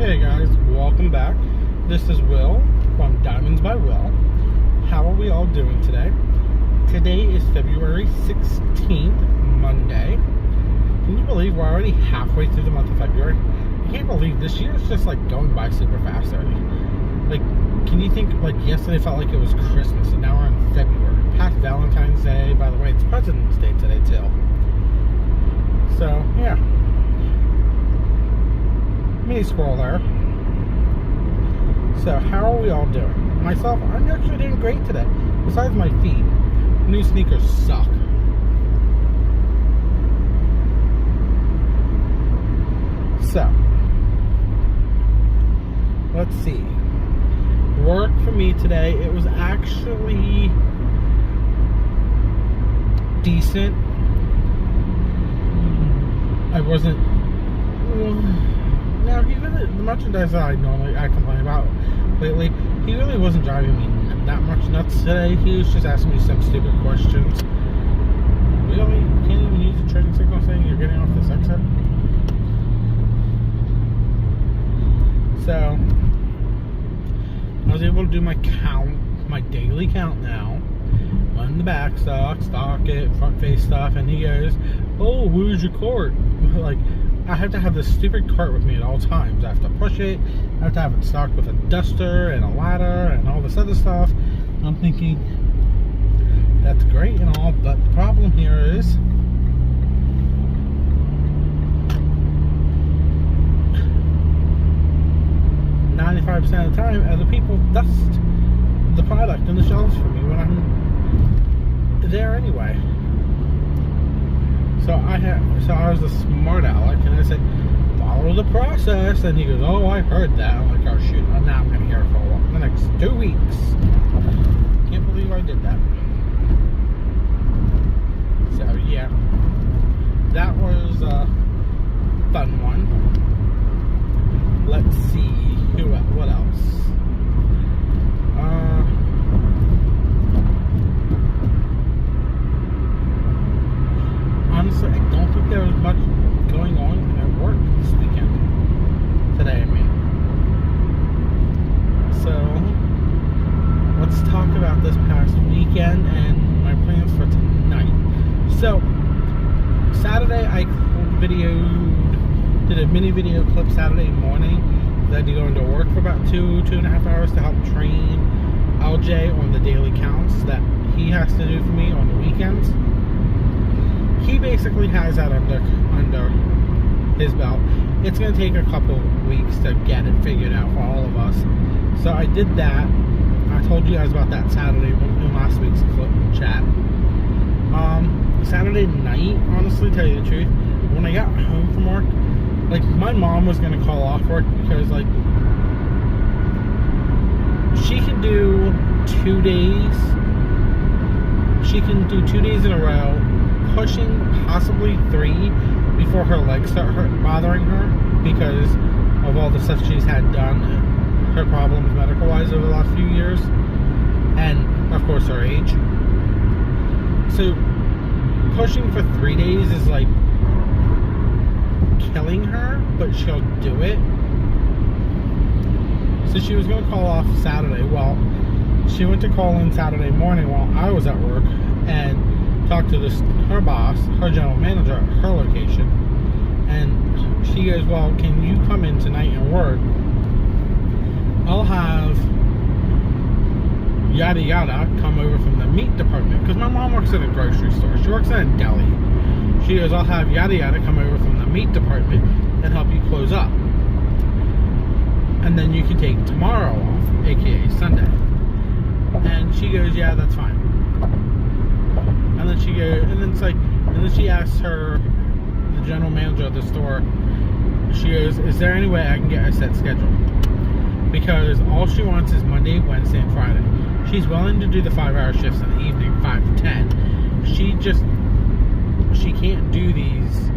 Hey guys, welcome back. This is Will from Diamonds by Will. How are we all doing today? Today is February 16th, Monday. Can you believe we're already halfway through the month of February? I can't believe this year is just like going by super fast already. Like, can you think, like yesterday felt like it was Christmas and now we're in February. Past Valentine's Day. By the way, it's President's Day today too. So, yeah. Mini scroll there. So how are we all doing? Myself, I'm actually doing great today. Besides my feet, new sneakers suck. So let's see. Work for me today, it was actually decent. I wasn't. Now, the merchandise that I complain about lately, he really wasn't driving me that much nuts today. He was just asking me some stupid questions. Really? You can't even use the turning signal saying you're getting off this exit? So, I was able to do my count, my daily count now. On the back stock it, front face stuff, and he goes, "Oh, where's your cart?" Like, I have to have this stupid cart with me at all times. I have to push it. I have to have it stocked with a duster and a ladder and all this other stuff. I'm thinking, that's great and all, but the problem here is ,95% of the time, other people dust the product on the shelves for me when I'm there anyway. So I was a smart aleck, and I said, follow the process. And he goes, "Oh, I heard that." I'm like, "Oh shoot, now I'm gonna hear it for the next 2 weeks." Can't believe I did that. So yeah, that was a fun one. Let's see what else. Honestly, I don't think there was much going on at work this weekend. Today, I mean. So, let's talk about this past weekend and my plans for tonight. So, Saturday I did a mini video clip Saturday morning. I had to go into work for about 2.5 hours to help train LJ on the daily counts that he has to do for me on the weekends. He basically has that under his belt. It's going to take a couple weeks to get it figured out for all of us. So I did that. I told you guys about that Saturday in last week's clip chat. Saturday night, honestly, tell you the truth, when I got home from work, like, my mom was going to call off work because, like, she can do 2 days. She can do 2 days in a row, pushing possibly 3 before her legs start bothering her because of all the stuff she's had done, her problems medical wise over the last few years, and of course her age. So pushing for 3 days is like killing her, but she'll do it. So she was going to call off Saturday. Well, she went to call in Saturday morning while I was at work and talked to her boss, her general manager at her location, and she goes, "Well, can you come in tonight and work? I'll have yada yada come over from the meat department," because my mom works at a grocery store. She works in a deli. She goes, "I'll have yada yada come over from the meat department and help you close up, and then you can take tomorrow off, aka Sunday." And she goes, "Yeah, that's fine." And then and then she asks her, the general manager of the store, she goes, "Is there any way I can get a set schedule?" Because all she wants is Monday, Wednesday, and Friday. She's willing to do the 5-hour shifts in the evening, 5 to 10. She can't do these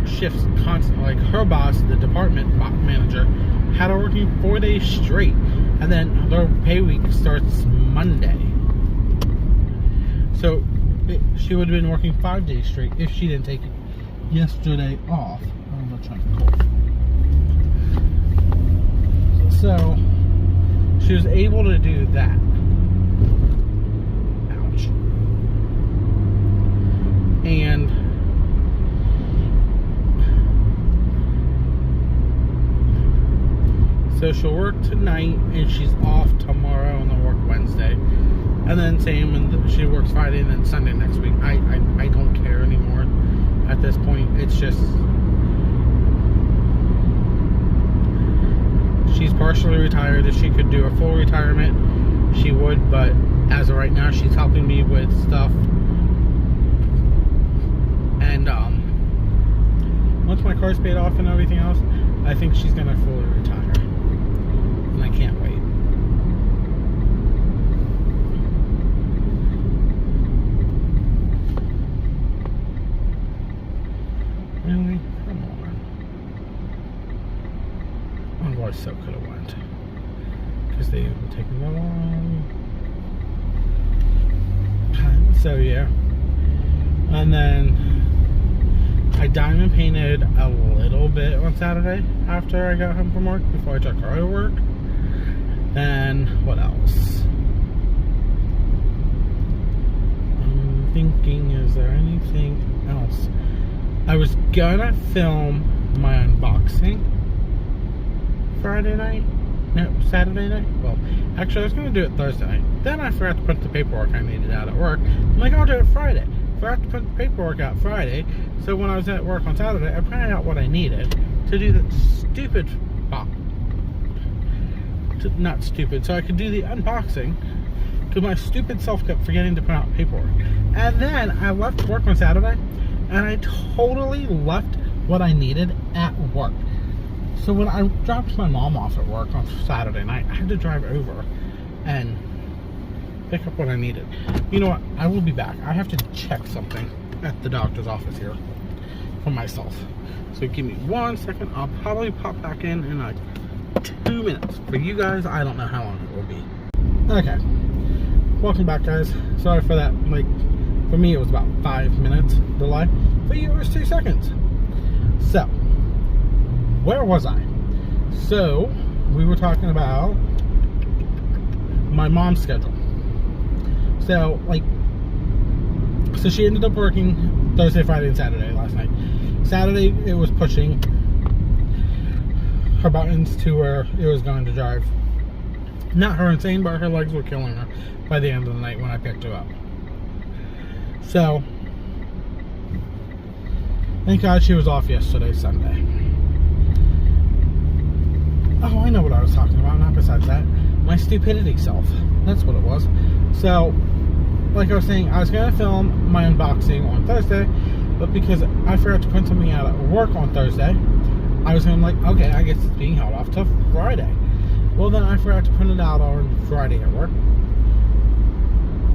shifts constantly. Like, her boss, the department manager, had her working 4 days straight, and then their pay week starts Monday. So she would have been working 5 days straight if she didn't take yesterday off. I'm not trying to call. she was able to do that. Ouch. And so she'll work tonight, and she's off tomorrow, and they'll work Wednesday. And then same, and she works Friday and then Sunday next week. I don't care anymore at this point. It's just, she's partially retired. If she could do a full retirement, she would, but as of right now, she's helping me with stuff. And once my car's paid off and everything else, I think she's gonna fully retire. And I can't wait. Really? Come on. My voice so could have went. Because they would take me long. So yeah. And then I diamond painted a little bit on Saturday after I got home from work, before I took her to work. And what else? I'm thinking, is there anything else? I was gonna film my unboxing Friday night. No, Saturday night? Well, actually I was gonna do it Thursday night. Then I forgot to print the paperwork I needed out at work. I'm like, I'll do it Friday. Forgot to print the paperwork out Friday. So when I was at work on Saturday, I printed out what I needed to do the stupid not stupid, so I could do the unboxing, because my stupid self kept forgetting to print out paperwork. And then I left work on Saturday, and I totally left what I needed at work. So when I dropped my mom off at work on Saturday night, I had to drive over and pick up what I needed. You know what? I will be back. I have to check something at the doctor's office here for myself. So give me 1 second. I'll probably pop back in like 2 minutes. For you guys, I don't know how long it will be. Okay. Welcome back, guys. Sorry for that. Like, for me, it was about 5 minutes delay. For you, it was 2 seconds. So, where was I? So, we were talking about my mom's schedule. So, like, so she ended up working Thursday, Friday, and Saturday last night. Saturday, it was pushing her buttons to where it was going to drive. Not her insane, but her legs were killing her by the end of the night when I picked her up. So, thank God she was off yesterday, Sunday. Oh, I know what I was talking about, not besides that. My stupidity self. That's what it was. So, like I was saying, I was going to film my unboxing on Thursday, but because I forgot to print something out at work on Thursday, I was going to like, okay, I guess it's being held off to Friday. Well, then I forgot to print it out on Friday at work.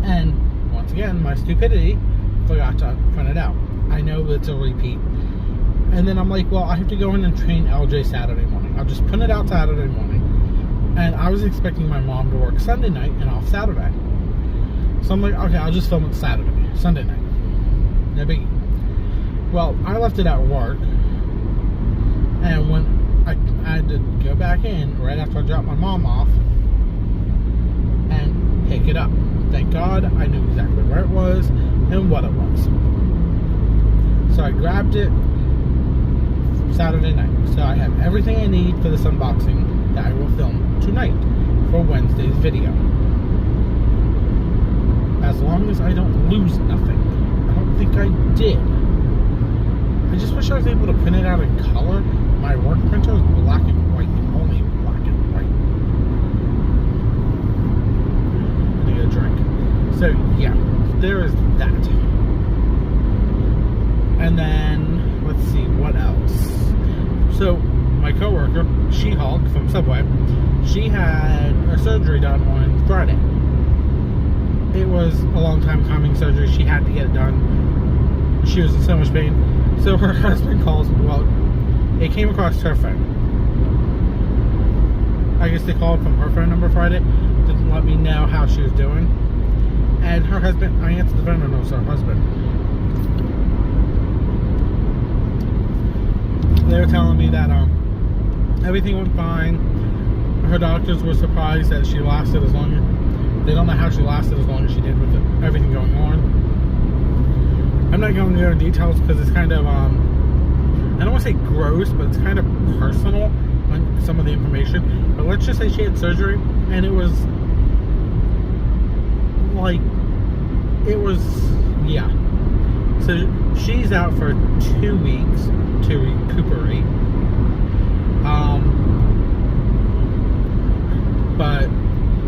And, once again, my stupidity forgot to print it out. I know it's a repeat. And then I'm like, well, I have to go in and train LJ Saturday morning. I'll just print it out Saturday morning. And I was expecting my mom to work Sunday night and off Saturday. So I'm like, okay, I'll just film it Sunday night. No biggie. Well, I left it at work. And when I had to go back in right after I dropped my mom off and pick it up. Thank God I knew exactly where it was and what it was. So I grabbed it Saturday night. So I have everything I need for this unboxing that I will film tonight for Wednesday's video. As long as I don't lose nothing. I don't think I did. I just wish I was able to print it out in color. My work printer is black and white, only black and white. I need a drink. So yeah, there is that. And then, let's see, what else? So, my coworker, She-Hulk from Subway, she had her surgery done on Friday. It was a long time coming surgery. She had to get it done. She was in so much pain. So her husband calls me. Well, it came across her phone. I guess they called from her phone number Friday. Didn't let me know how she was doing. And her husband, I answered the phone and it was her husband. They were telling me that everything went fine. her doctors were surprised that she lasted as long. They don't know how she lasted as long as she did with everything going on. I'm not going into details because it's kind of, I don't want to say gross, but it's kind of personal on some of the information. But let's just say she had surgery, and it was like, yeah. So she's out for 2 weeks to recuperate. But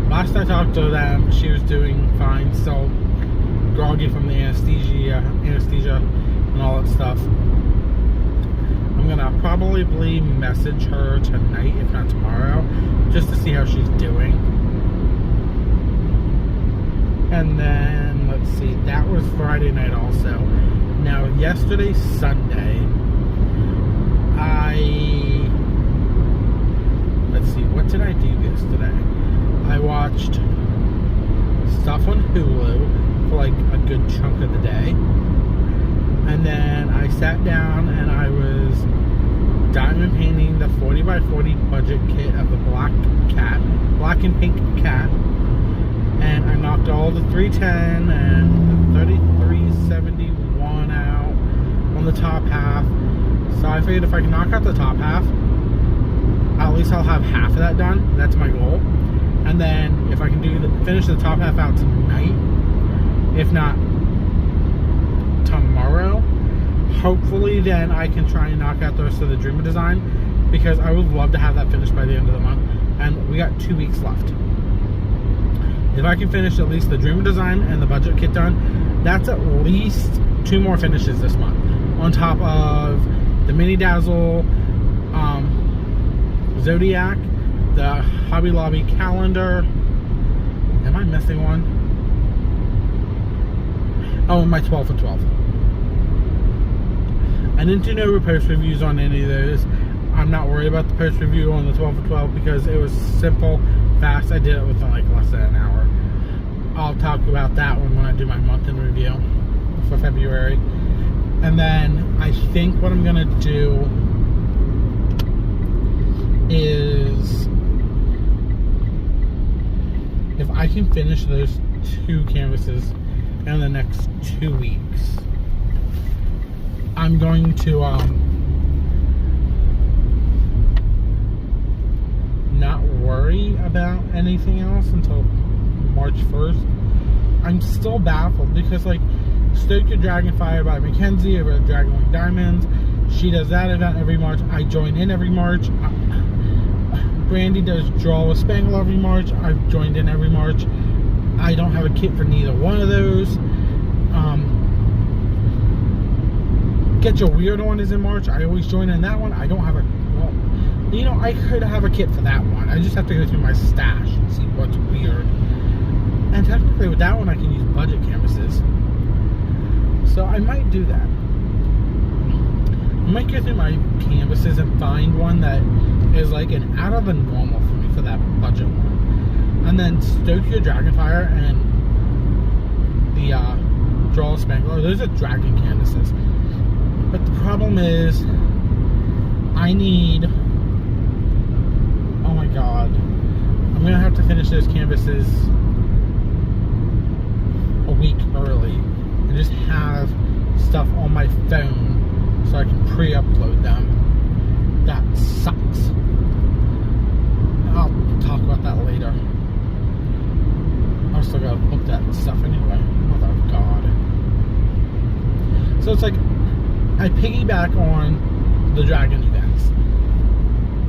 last I talked to them, she was doing fine, still groggy from the anesthesia and all that stuff. I'm gonna probably message her tonight, if not tomorrow, just to see how she's doing. And then, let's see, that was Friday night also. Now, yesterday, Sunday, let's see, what did I do yesterday? I watched stuff on Hulu for like a good chunk of the day. And then I sat down and I was diamond painting the 40x40 budget kit of the black and pink cat. And I knocked all the 310 and the 3371 out on the top half. So I figured if I can knock out the top half, at least I'll have half of that done. That's my goal. And then if I can finish the top half out tonight, if not tomorrow, hopefully then I can try and knock out the rest of the Dreamer design, because I would love to have that finished by the end of the month. And we got 2 weeks left. If I can finish at least the Dreamer design and the budget kit done, that's at least 2 more finishes this month, on top of the Mini Dazzle, Zodiac, the Hobby Lobby calendar. Am I missing one? Oh, my 12 for 12. I didn't do no post reviews on any of those. I'm not worried about the post review on the 12 for 12 because it was simple, fast. I did it within like less than an hour. I'll talk about that one when I do my month in review for February. And then I think what I'm gonna do is, if I can finish those 2 canvases in the next 2 weeks, I'm going to not worry about anything else until March 1st. I'm still baffled because, like, Stoke Your Dragonfire by Mackenzie over at Dragonwing Diamonds, she does that event every March. I join in every March. Brandy does Draw with Spangle every March. I've joined in every March. I don't have a kit for neither one of those. Get Your Weird One is in March. I always join in that one. I don't have a, well, you know, I could have a kit for that one. I just have to go through my stash and see what's weird. And technically with that one I can use budget canvases. So I might do that. I might go through my canvases and find one that is like an out of the normal for me for that budget one. And then Stoke Your Dragonfire and the Draw Spangler, those are dragon canvases. But the problem is, I need, oh my god, I'm going to have to finish those canvases a week early and just have stuff on my phone so I can pre-upload them. That sucks. I'll talk about that later. I still gotta book that stuff anyway. Mother of God. So it's like, I piggyback on the dragon events,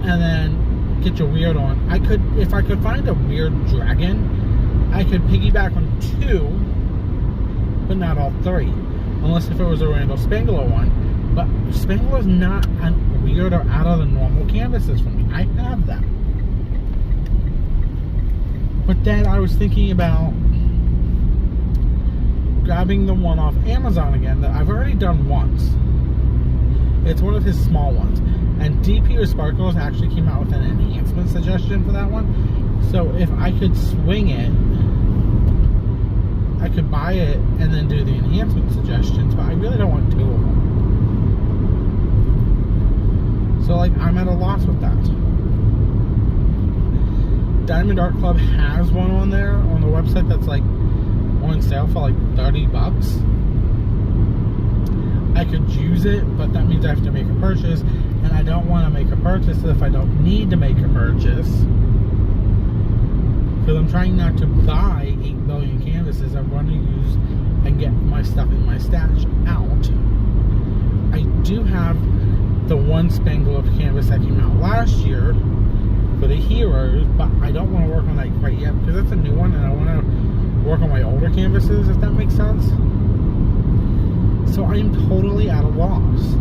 and then Get Your Weird On. I could, if I could find a weird dragon, I could piggyback on 2, but not all 3, unless if it was a Randall Spangler one. But Spangler's not a weird or out of the normal canvases for me. I have them. But then I was thinking about grabbing the one off Amazon again that I've already done once. It's one of his small ones. And DP with Sparkles actually came out with an enhancement suggestion for that one. So if I could swing it, I could buy it and then do the enhancement suggestions, but I really don't want 2 of them. So like, I'm at a loss with that. Diamond Art Club has one on there on the website that's like on sale for like $30. I could use it, but that means I have to make a purchase, and I don't want to make a purchase if I don't need to make a purchase, because I'm trying not to buy 8 billion canvases. I want to use and get my stuff in my stash out. I do have the one spangle of canvas that came out last year for the Heroes, but I don't want to work on that quite yet because that's a new one, and I want to work on my older canvases, if that makes sense. So I'm totally at a loss.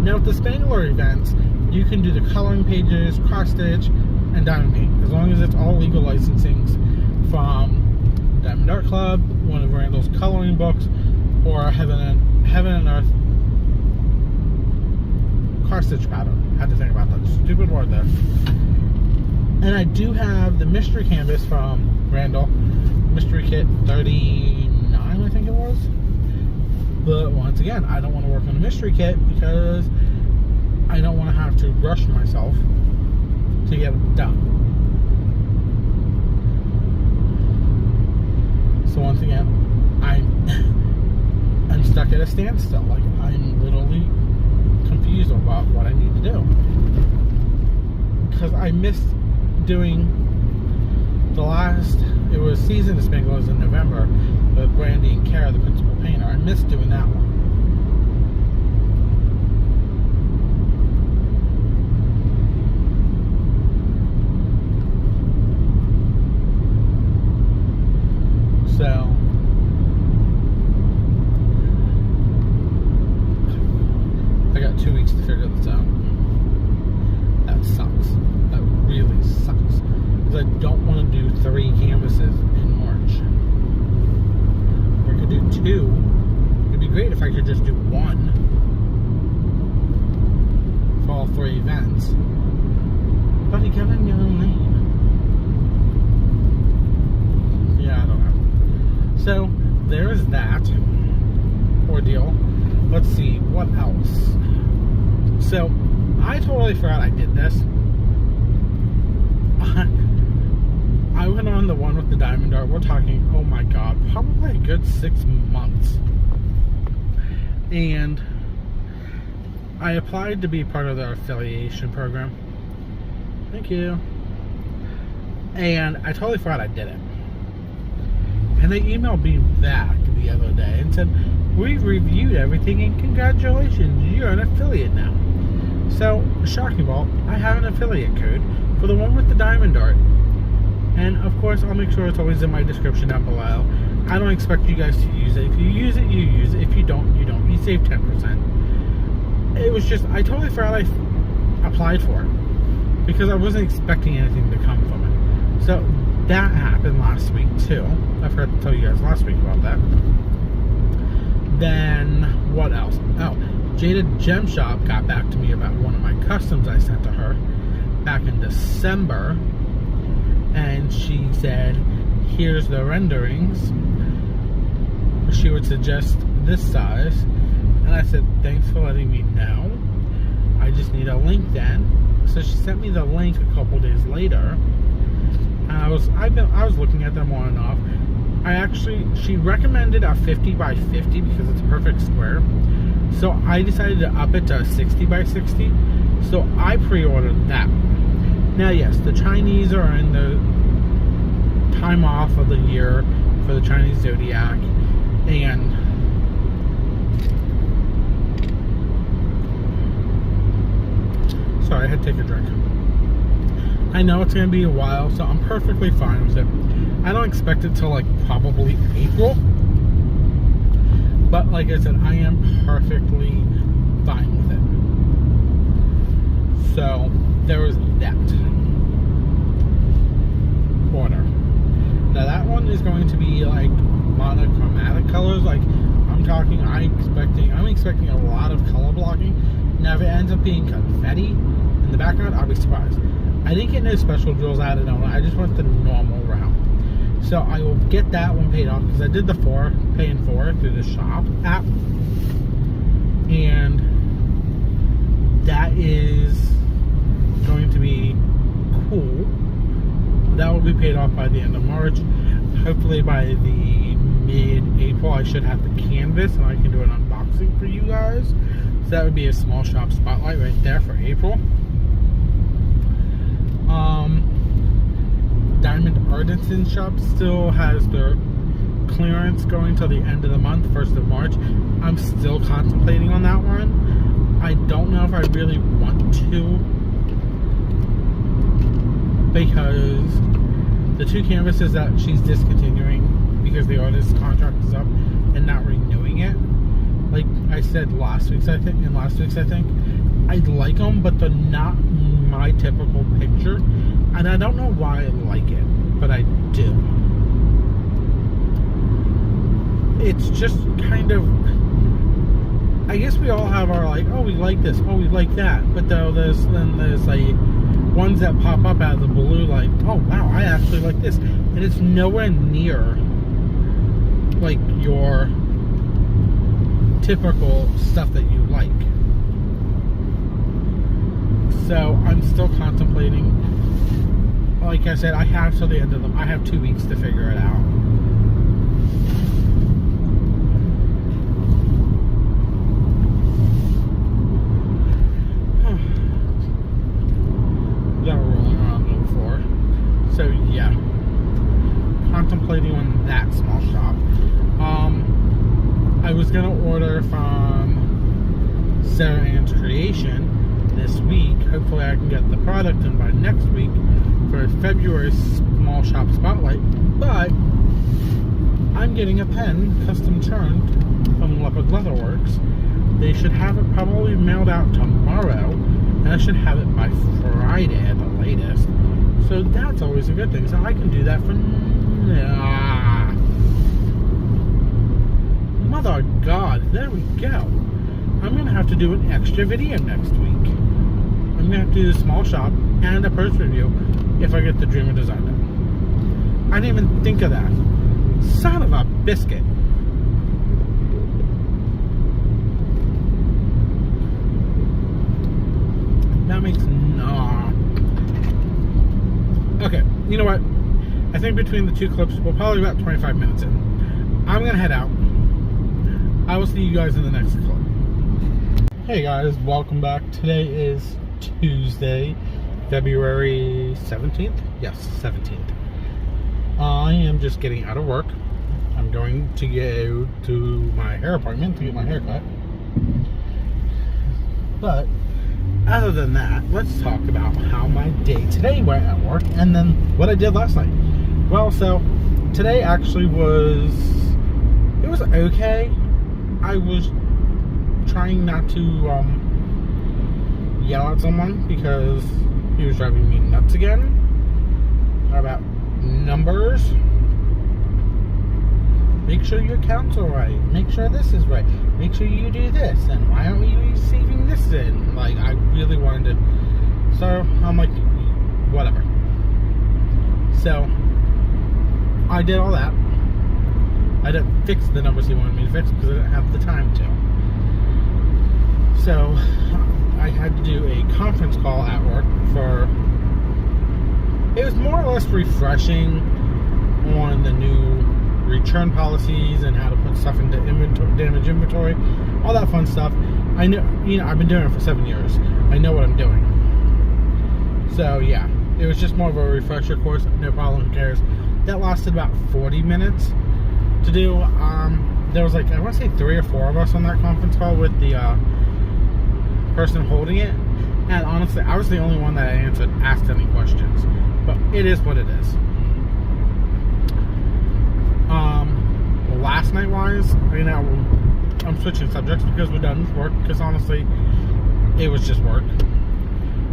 Now with the Spangler events, you can do the coloring pages, cross stitch, and diamond paint, as long as it's all legal licensings from Diamond Art Club, one of Randall's coloring books, or Heaven and Earth cross stitch pattern. Had to think about that stupid word there. And I do have the mystery canvas from Randall, Mystery Kit 39, I think it was. But once again, I don't want to work on the mystery kit because I don't want to have to rush myself to get it done. So once again, I'm stuck at a standstill. Like, I'm literally confused about what I need to do. Because I missed doing the last, it was Season of Spanglers in November, with Brandy and Kara, the principal painter. I missed doing that one. So I got 2 weeks to figure this out. That sucks. That really sucks. Because I don't want to do 3 canvases in March. Or I could do 2. It'd be great if I could just do 1 for all 3 events. But you got a new name. Yeah, I don't know. So there is that ordeal. Let's see, what else? So I totally forgot I did this. I went on the one with the diamond art. We're talking, oh my god, probably a good 6 months. And I applied to be part of their affiliation program. Thank you. And I totally forgot I did it. And they emailed me back the other day and said, we've reviewed everything and congratulations, you're an affiliate now. So, shocking ball, I have an affiliate code for the one with the diamond art. And of course, I'll make sure it's always in my description down below. I don't expect you guys to use it. If you use it, you use it. If you don't, you don't. You save 10%. It was just, I totally forgot I applied for it. Because I wasn't expecting anything to come from it. So, that happened last week too. I forgot to tell you guys last week about that. Then, what else? Oh, Jada Gem Shop got back to me about one of my customs I sent to her back in December. And she said, here's the renderings. She would suggest this size. And I said, thanks for letting me know. I just need a link then. So she sent me the link a couple days later. And I was looking at them on and off. She recommended a 50 by 50 because it's a perfect square. So I decided to up it to a 60 by 60. So I pre-ordered that. Now yes, the Chinese are in the time off of the year for the Chinese Zodiac. And sorry, I had to take a drink. I know it's going to be a while, so I'm perfectly fine with it. I don't expect it till like probably April. But like I said, I am perfectly fine with it. So there was that order. Now that one is going to be like monochromatic colors. Like I'm expecting a lot of color blocking. Now if it ends up being confetti in the background, I'll be surprised. I didn't get no special drills added on it. I just went the normal route. So I will get that one paid off because I did the paying for through the shop app. And that is going to be cool paid off by the end of March. Hopefully by the mid-April I should have the canvas and I can do an unboxing for you guys. So that would be a small shop spotlight right there for April. Diamond Artisan Shop still has their clearance going till the end of the month, 1st of March. I'm still contemplating on that one. I don't know if I really want to, because the 2 canvases that she's discontinuing because the artist's contract is up and not renewing it, like I said last week's I think, I like them, but they're not my typical picture, and I don't know why I like it, but I do. It's just kind of, I guess we all have our like, oh, we like this, oh, we like that, but then there's like ones that pop up out of the blue, like, oh wow, I actually like this, and it's nowhere near like your typical stuff that you like. So I'm still contemplating. Like I said, I have till the end of them. I have 2 weeks to figure it out. Got rolling around on the floor. So yeah, contemplating on that small shop. I was gonna order from Sarah Ann's Creation this week. Hopefully I can get the product in by next week for February's small shop spotlight, but I'm getting a pen custom turned from Leopard Leatherworks. They should have it probably mailed out tomorrow, and I should have it by Friday at the latest. So that's always a good thing. So I can do that for Mother of God, there we go. I'm gonna have to do an extra video next week. I'm gonna have to do the small shop and a purse review if I get the Dreamer Design done. I didn't even think of that. Son of a biscuit. That makes no. Okay, you know what? I think between the 2 clips, we're probably about 25 minutes in. I'm gonna head out. I will see you guys in the next clip. Hey guys, welcome back. Today is Tuesday, February 17th? Yes, 17th. I am just getting out of work. I'm going to go to my hair appointment to get my hair cut. But other than that, let's talk about how my day today went at work and then what I did last night. Well, so today actually was okay. I was trying not to yell at someone because he was driving me nuts again about numbers. Make sure your accounts are right. Make sure this is right. Make sure you do this. And why aren't you receiving this in? Like, I really wanted to. So I'm like, whatever. So I did all that. I didn't fix the numbers he wanted me to fix because I didn't have the time to. So I had to do a conference call at work for. It was more or less refreshing on the new return policies and how to put stuff into damage inventory, all that fun stuff. I know, I've been doing it for 7 years. I know what I'm doing. So yeah, it was just more of a refresher course. No problem, who cares? That lasted about 40 minutes to do. There was like, I want to say 3 or 4 of us on that conference call with the person holding it. And honestly, I was the only one that asked any questions. But it is what it is. Last night wise, I'm switching subjects because we're done with work, because honestly, it was just work.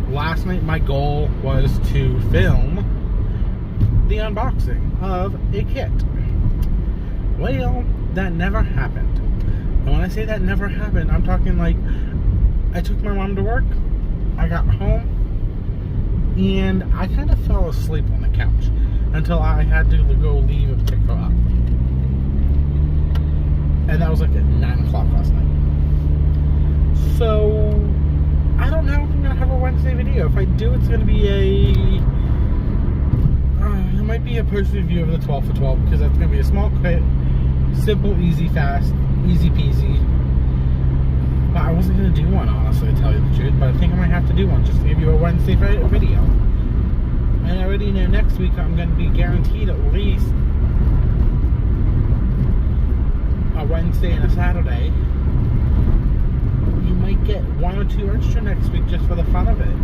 Last night my goal was to film the unboxing of a kit. Well, that never happened. And when I say that never happened, I'm talking like, I took my mom to work, I got home, and I kind of fell asleep on the couch until I had to go leave and pick her up. And that was like at 9 o'clock last night. So I don't know if I'm going to have a Wednesday video. If I do, it's going to be a It might be a post review of the 12 for 12 because that's going to be a small, quick, simple, easy, fast, easy peasy. But I wasn't going to do one, honestly, to tell you the truth. But I think I might have to do one just to give you a Wednesday video. And I already know next week I'm going to be guaranteed at least a Wednesday and a Saturday. You might get 1 or 2 extra next week just for the fun of it.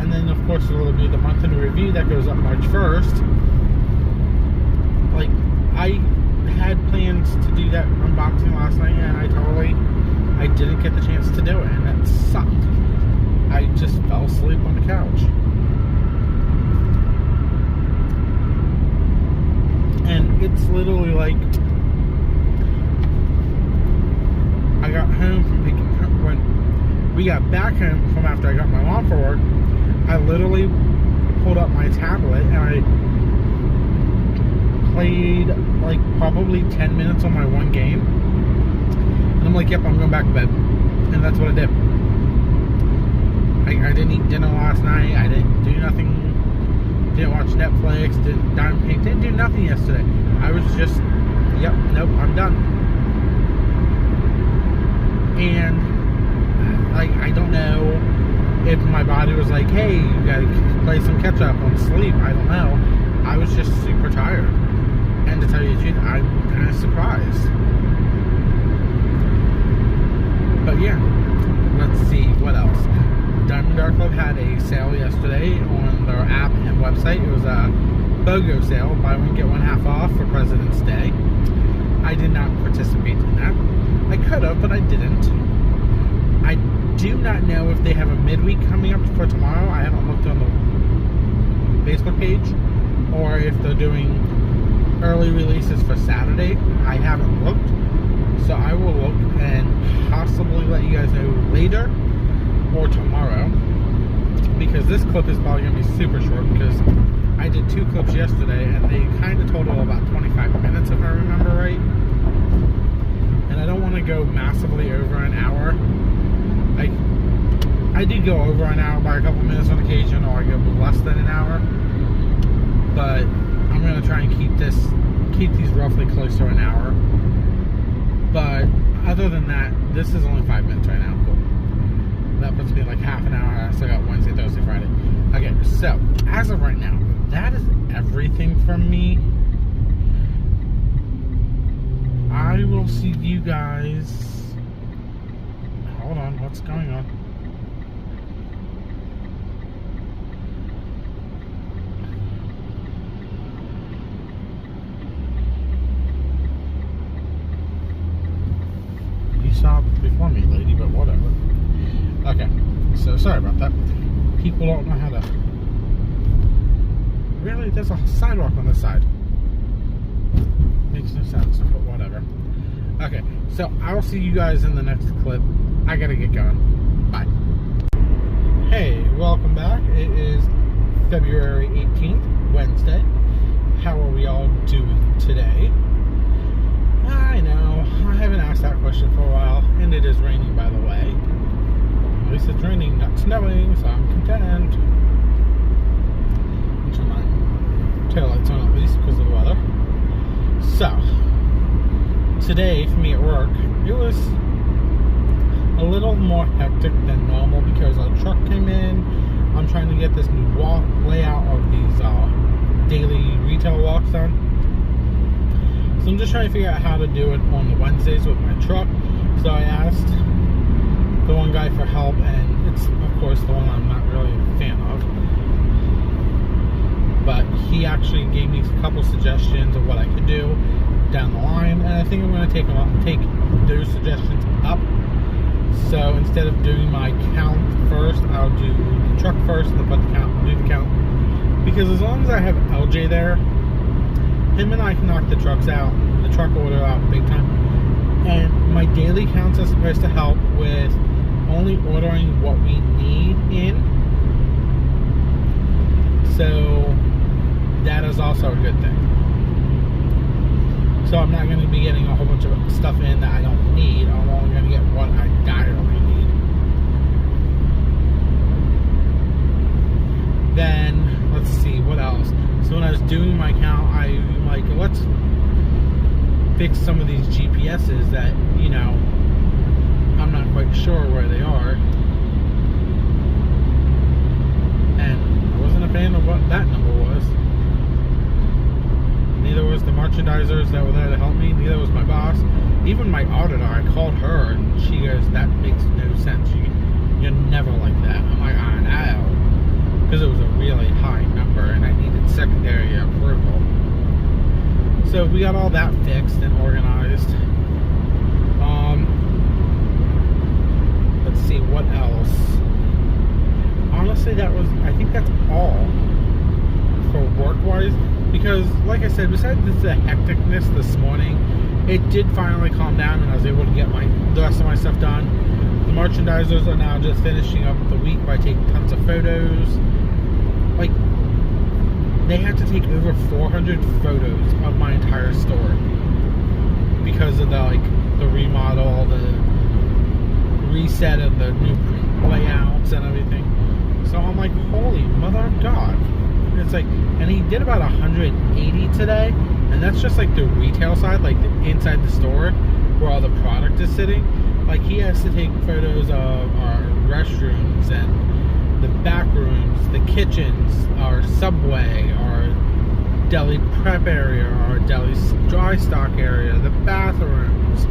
And then, of course, there will be the month in review that goes up March 1st. Like, I had plans to do that unboxing last night, and I didn't get the chance to do it, and that sucked. I just fell asleep on the couch. And it's literally like, I got home from when we got back home from after I got my mom for work, I literally pulled up my tablet and I played like probably 10 minutes on my one game. And I'm like, yep, I'm going back to bed. And that's what I did. I didn't eat dinner last night. I didn't do nothing. Didn't watch Netflix. Didn't do nothing yesterday. I was just, yep, nope, I'm done. And like, I don't know if my body was like, hey, you gotta play some catch up on sleep. I don't know. I was just super tired. And to tell you the truth, I'm kind of surprised. But yeah, let's see, what else? Diamond Dart Club had a sale yesterday on their app and website. It was a BOGO sale, buy one get one half off for President's Day. I did not participate in that. I could have, but I didn't. I do not know if they have a midweek coming up for tomorrow. I haven't looked on the Facebook page, or if they're doing early releases for Saturday. I haven't looked, so I will look and possibly let you guys know later or tomorrow, because this clip is probably going to be super short because I did 2 clips yesterday and they kind of total about 25 minutes if I remember right, and I don't want to go massively over an hour. I did go over an hour by a couple minutes on occasion, or I go less than an hour, but I'm going to try and keep these roughly close to an hour. But other than that, this is only 5 minutes right now. Cool. That puts me like half an hour. I still got Wednesday, Thursday, Friday. Okay, so as of right now, that is everything from me. I will see you guys. Hold on, what's going on? You saw before me, lady, but whatever. Okay, so sorry about that. People don't know how to... Really? There's a sidewalk on this side. Makes no sense, but whatever. Okay, so I'll see you guys in the next clip. I gotta get going. Bye. Hey, welcome back. It is February 18th, Wednesday. How are we all doing today? I know, I haven't asked that question for a while, and it is raining, by the way. At least it's raining, not snowing, so I'm content. Turn my taillights on at least because of the weather. So, today for me at work, it was a little more hectic than normal because a truck came in. I'm trying to get this new walk layout of these daily retail walks done. So I'm just trying to figure out how to do it on the Wednesdays with my truck. So I asked the one guy for help, and it's of course the one I'm not really a fan of. But he actually gave me a couple suggestions of what I could do down the line, and I think I'm going to take those suggestions up. So instead of doing my count first, I'll do the truck first and then do the count. Because as long as I have LJ there, him and I can knock the trucks out, the truck order out big time. And my daily counts are supposed to help with only ordering what we need in. So that is also a good thing. So I'm not going to be getting a whole bunch of stuff in that I don't need. I'm only going to get what I direly need. Then doing my count, I'm like, let's fix some of these GPSs that, you know, I'm not quite sure where they are. And I wasn't a fan of what that number was. Neither was the merchandisers that were there to help me. Neither was my boss. Even my auditor, I called her and she goes, that makes no sense. You're never like that. I'm like, I know. Because it was a really high number and I needed secondary approval. So we got all that fixed and organized. Let's see, what else? Honestly, I think that's all for work-wise. Because, like I said, besides the hecticness this morning, it did finally calm down and I was able to get the rest of my stuff done. The merchandisers are now just finishing up the week by taking tons of photos. Like, they had to take over 400 photos of my entire store because of the remodel, the reset of the new layouts and everything. So I'm like, holy mother of God. It's like, and he did about 180 today, and that's just like the retail side, like the inside the store where all the product is sitting. Like, he has to take photos of our restrooms and the back rooms, the kitchens, our subway, our deli prep area, our deli dry stock area, the bathrooms,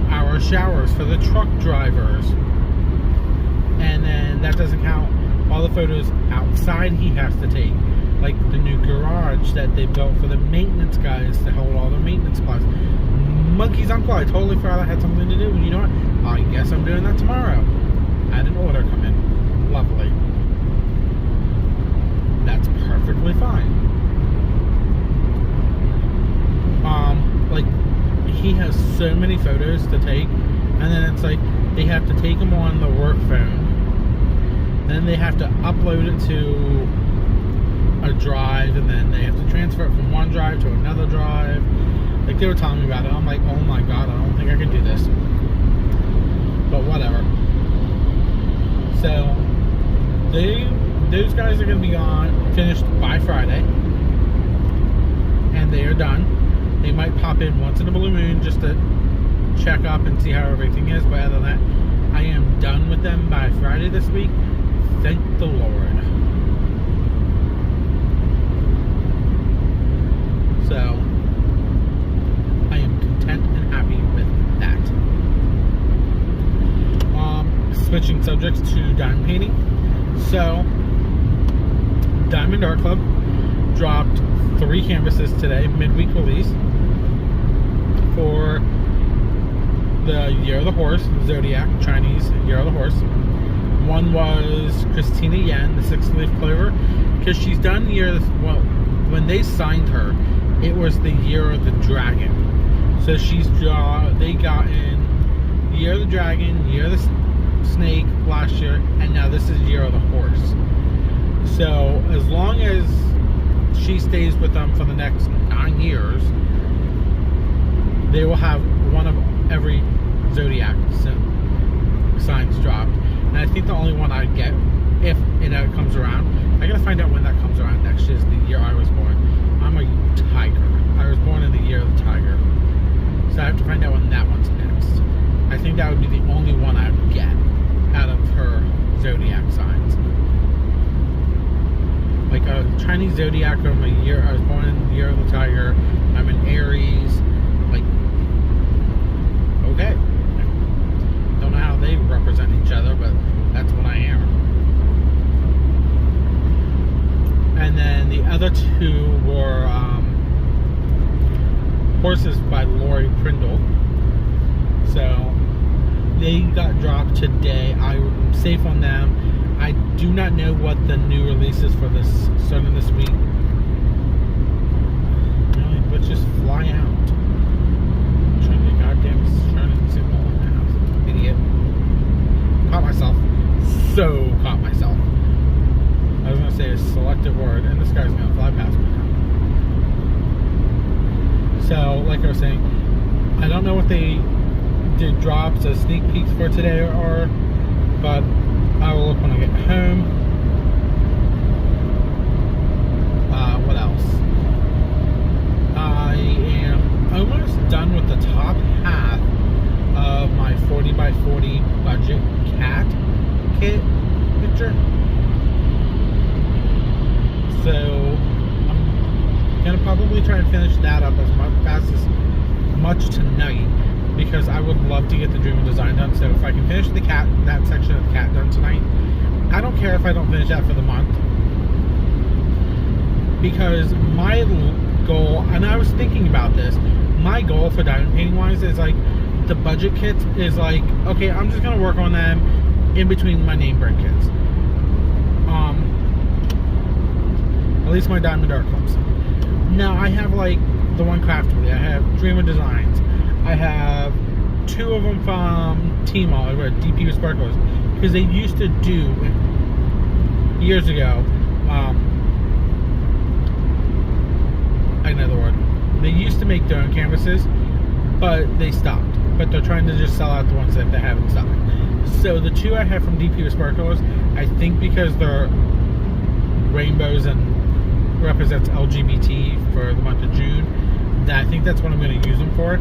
our showers for the truck drivers. And then that doesn't count all the photos outside he has to take, like the new garage that they built for the maintenance guys to hold all the maintenance supplies. Monkey's uncle, I totally forgot I had something to do. You know what? I guess I'm doing that tomorrow. I had an order come in. Lovely. That's perfectly fine. Like, he has so many photos to take, and then it's like they have to take them on the work phone. Then they have to upload it to a drive, and then they have to transfer it from one drive to another drive. Like, they were telling me about it. I'm like, oh my God, I don't think I can do this. But whatever. So, those guys are going to be finished by Friday. And they are done. They might pop in once in a blue moon just to check up and see how everything is. But other than that, I am done with them by Friday this week. Thank the Lord. So, I am content and happy with that. Switching subjects to diamond painting. So, Diamond Art Club dropped 3 canvases today, midweek release, for the Year of the Horse, Zodiac, Chinese Year of the Horse. One was Christina Yan, the 6-leaf clover, because she's done when they signed her, it was the Year of the Dragon. So they got in Year of the Dragon, Year of the Snake last year, and now this is Year of the Horse. So as long as she stays with them for the next 9 years, they will have one of every Zodiac signs dropped. And I think the only one I'd get, if it ever comes around, I gotta find out when that comes around next year, is the year I was born. I'm a tiger. I was born in the year of the tiger. So I have to find out when that one's next. I think that would be the only one I would get out of her Zodiac signs. Like a Chinese Zodiac, I was born in the year of the tiger. I'm an Aries. Like, okay. Don't know how they represent each other, but that's what I am. And then the other 2 were Horses by Lori Prindle. So they got dropped today. I'm safe on them. I do not know what the new release is for this starting this week. Really, let's just fly out. Trying to goddamn turn signal in the house. Idiot. Caught myself. So caught myself. I was gonna say a selective word, and this guy's gonna fly past me now. So, like I was saying, I don't know what they did drops as sneak peeks for today or, but I will look when I get home. What else? kit picture. So I'm gonna probably try and finish that up as much tonight, because I would love to get the Dream of Design done. So if I can finish that section of the cat done tonight, I don't care if I don't finish that for the month, because my goal, and I was thinking about this, my goal for diamond painting wise is like the budget kits is like, okay, I'm just gonna work on them in between my name brand kits. At least my Diamond Art Clubs. Now I have like the one Craftly, I have Dreamer Designs, I have 2 of them from Tmall, I read DP with Sparkles, because they used to do years ago. I know the word. They used to make their own canvases, but they stopped. But they're trying to just sell out the ones that they have in stock. So the 2 I have from DP with Sparkles, I think because they're rainbows and represents LGBT for the month of June, that I think that's what I'm going to use them for.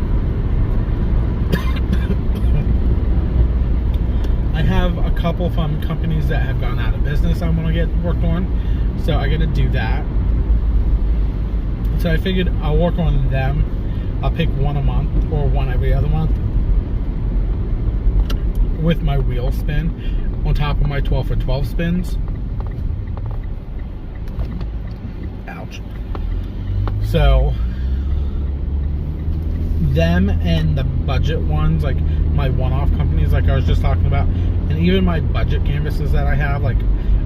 I have a couple from companies that have gone out of business I want to get worked on, so I got to do that. So I figured I'll work on them. I'll pick one a month or one every other month with my wheel spin on top of my 12 for 12 spins. Ouch. So them and the budget ones, like my one-off companies like I was just talking about, and even my budget canvases that I have, like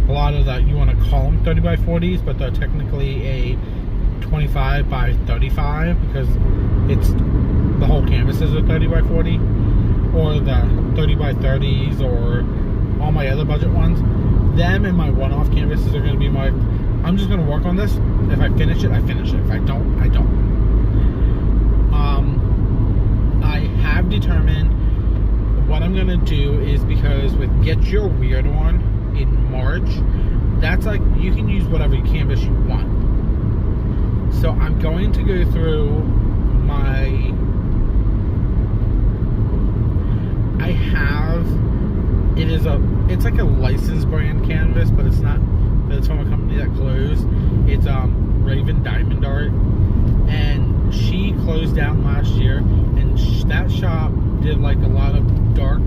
a lot of that, you want to call them 30 by 40s, but they're technically a 25 by 35 because it's the whole canvases are 30 by 40, or the 30 by 30s, or all my other budget ones. Them and my one-off canvases are going to be my, I'm just going to work on this. If I finish it, I finish it. If I don't, I don't. I have determined what I'm going to do is, because with Get Your Weird On in March, that's like, you can use whatever canvas you want. So I'm going to go through my, it's like a licensed brand canvas, but it's not, but it's from a company that closed. It's Raven Diamond Art, and she closed down last year, and that shop did like a lot of dark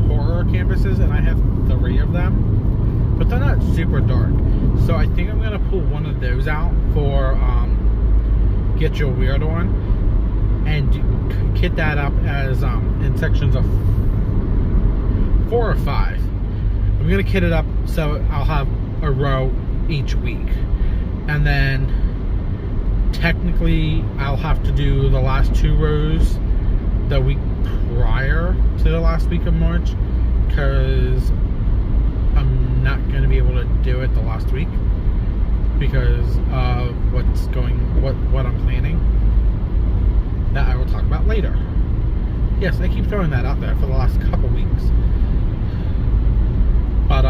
horror canvases, and I have 3 of them, but they're not super dark. So I think I'm gonna pull one of those out for Get Your Weird On, and kit that up as in sections of 4 or 5. I'm gonna kit it up so I'll have a row each week, and then technically I'll have to do the last 2 rows the week prior to the last week of March, because I'm not going to be able to do it the last week because of what I'm planning, that I will talk about later. Yes, I keep throwing that out there for the last couple weeks. But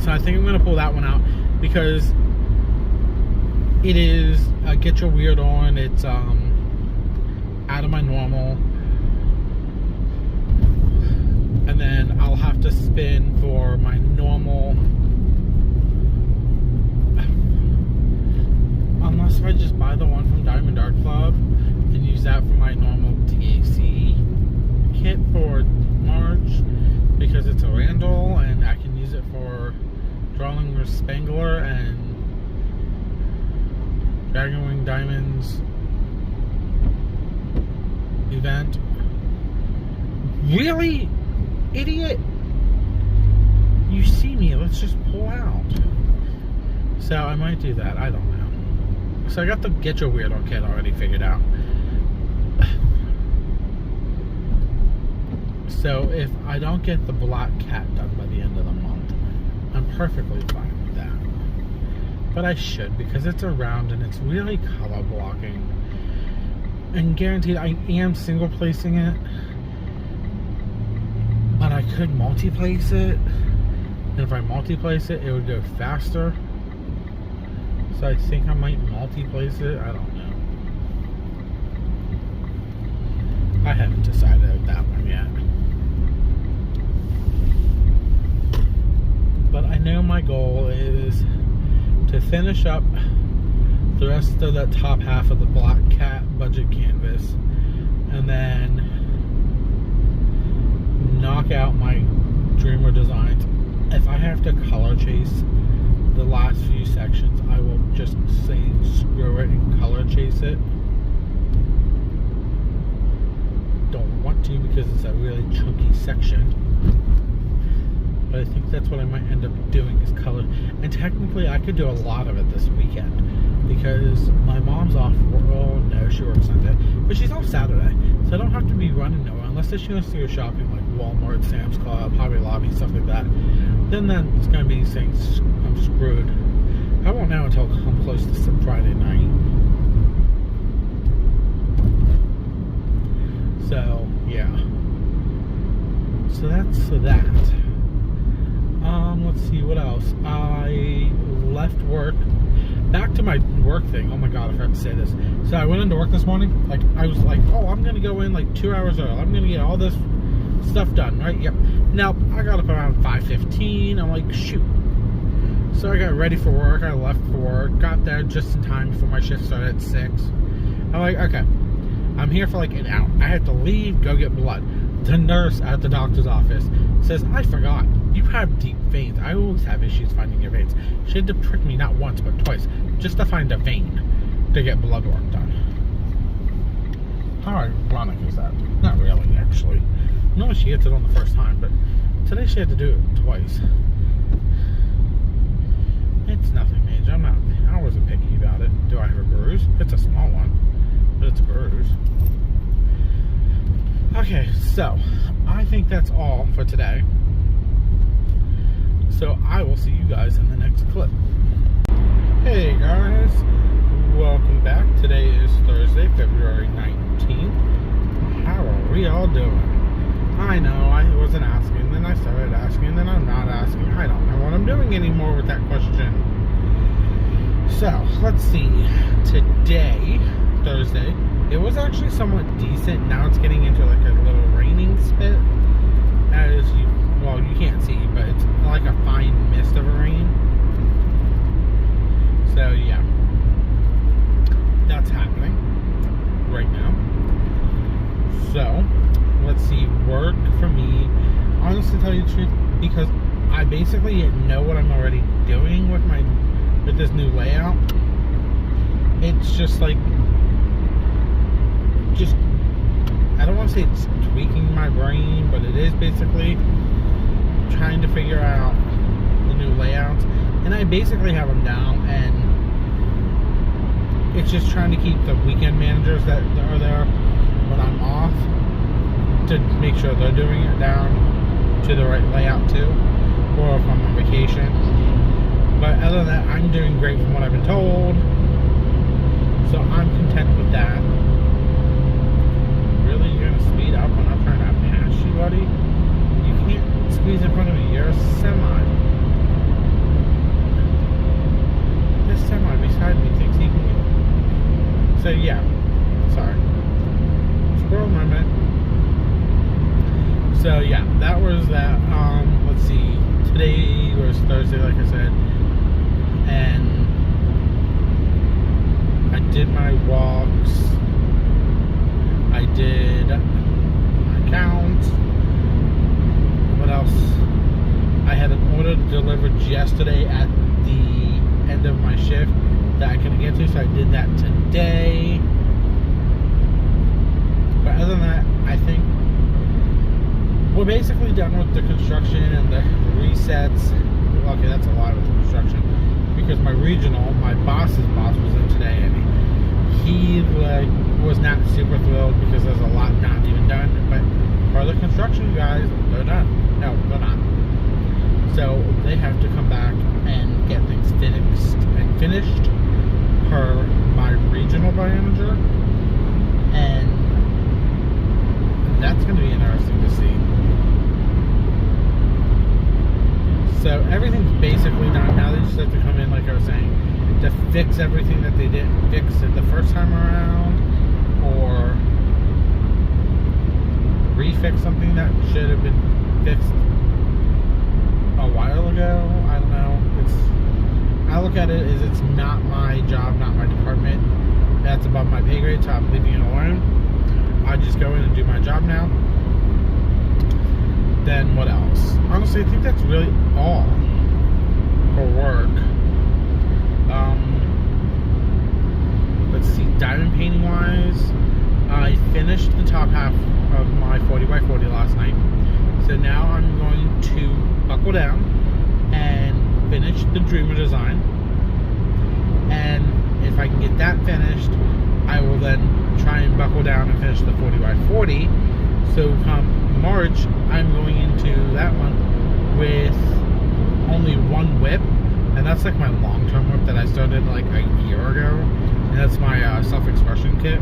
so I think I'm going to pull that one out, because it is Get Your Weird On. It's out of my normal, and then I'll have to spin for my normal, unless I just buy the one from Diamond Art Club and use that for my normal DAC kit for March, because it's a Randall and I can use it for Drawing with Spangler and Dragon Wing Diamonds event. Really? Idiot! You see me, let's just pull out. So I might do that, I don't know. So I got the Get Your Weird On kit already figured out. So if I don't get the Black Cat done by the end of the month, I'm perfectly fine with that. But I should, because it's around and it's really color blocking. And guaranteed I am single placing it, but I could multi-place it, and if I multi-place it, it would go faster. So I think I might multi-place it, I don't know. I haven't decided that one yet. my goal is to finish up the rest of that top half of the Black Cat budget canvas, and then knock out my Dreamer designs. If I have to color chase the last few sections, I will just say screw it and color chase it. Don't want to because it's a really chunky section, but I think that's what I might end up doing is color. And technically I could do a lot of it this weekend because my mom's off. Oh no, she works Sunday, but she's off Saturday, so I don't have to be running nowhere unless she wants to go shopping like Walmart, Sam's Club, Hobby Lobby, stuff like that. Then that's gonna be saying I'm screwed. I won't know until I'm close to some Friday night. So yeah. So that's that. Let's see what else. I left work. Back to my work thing. Oh my god, I forgot to say this. So I went into work this morning. Like I was like, oh, I'm gonna go in like 2 hours early. I'm gonna get all this stuff done, right? Yep. Now I got up around 5:15. I'm like, shoot. So I got ready for work. I left for work. Got there just in time before my shift started at 6. I'm like, okay. I'm here for like an hour. I have to leave, go get blood. The nurse at the doctor's office says, I forgot. You have deep veins. I always have issues finding your veins. She had to prick me not once, but twice, just to find a vein to get blood work done. How ironic is that? Not really, actually. Normally she gets it on the first time, but today she had to do it twice. It's nothing major. I wasn't picky about it. Do I have a bruise? It's a small one, but it's a bruise. Okay, so I think that's all for today. So I will see you guys in the next clip. Hey guys, welcome back. Today is Thursday, February 19th. How are we all doing? I know, I wasn't asking, then I started asking, then I'm not asking. I don't know what I'm doing anymore with that question. So, let's see. Today, Thursday, it was actually somewhat decent. Now it's getting into like a little raining spit. As you, well, you can't see, but it's like a fine mist of a rain. So, yeah. That's happening right now. So, let's see. Work for me, honestly, to tell you the truth, because I basically know what I'm already doing with this new layout. It's just like, I don't want to say it's tweaking my brain, but it is basically trying to figure out the new layouts, and I basically have them down, and it's just trying to keep the weekend managers that are there when I'm off to make sure they're doing it down to the right layout too, or if I'm on vacation. But other than that, I'm doing great from what I've been told, so I'm content with that. Really, you're gonna speed up when I'm trying to pass you, buddy? You can't squeeze in front of me. You're a semi. This semi beside me thinks he can get... So yeah, sorry. Squirrel moment. So yeah, that was that. Let's see. Today was Thursday, like I said, and I did my walks. I did my counts. What else? I had an order delivered yesterday at the end of my shift that I couldn't get to, so I did that today. But other than that, I think we're basically done with the construction and the resets. Okay, that's a lot of the construction, because my regional, my boss's boss, was in today, and he was not super thrilled because there's a lot not even done. But for the construction guys, they're done. No, they're not. So they have to come back and get things finished per my regional manager, and that's going to be interesting to see. So everything's basically done now. They just have to come in, like I was saying, to fix everything that they didn't fix it the first time around, or refix something that should have been fixed a while ago. I don't know. look at it is it's not my job, not my department. That's above my pay grade, so I'm leaving it alone. I just go in and do my job now. Then what else? Honestly, I think that's really all for work. Let's see, diamond painting wise, I finished the top half of my 40x40 last night. So now I'm going to buckle down and finish the Dreamer design. And if I can get that finished, I will then try and buckle down and finish the 40x40. So come March, I'm going into that one with only one whip, and that's like my long-term whip that I started like a year ago, and that's my self-expression kit.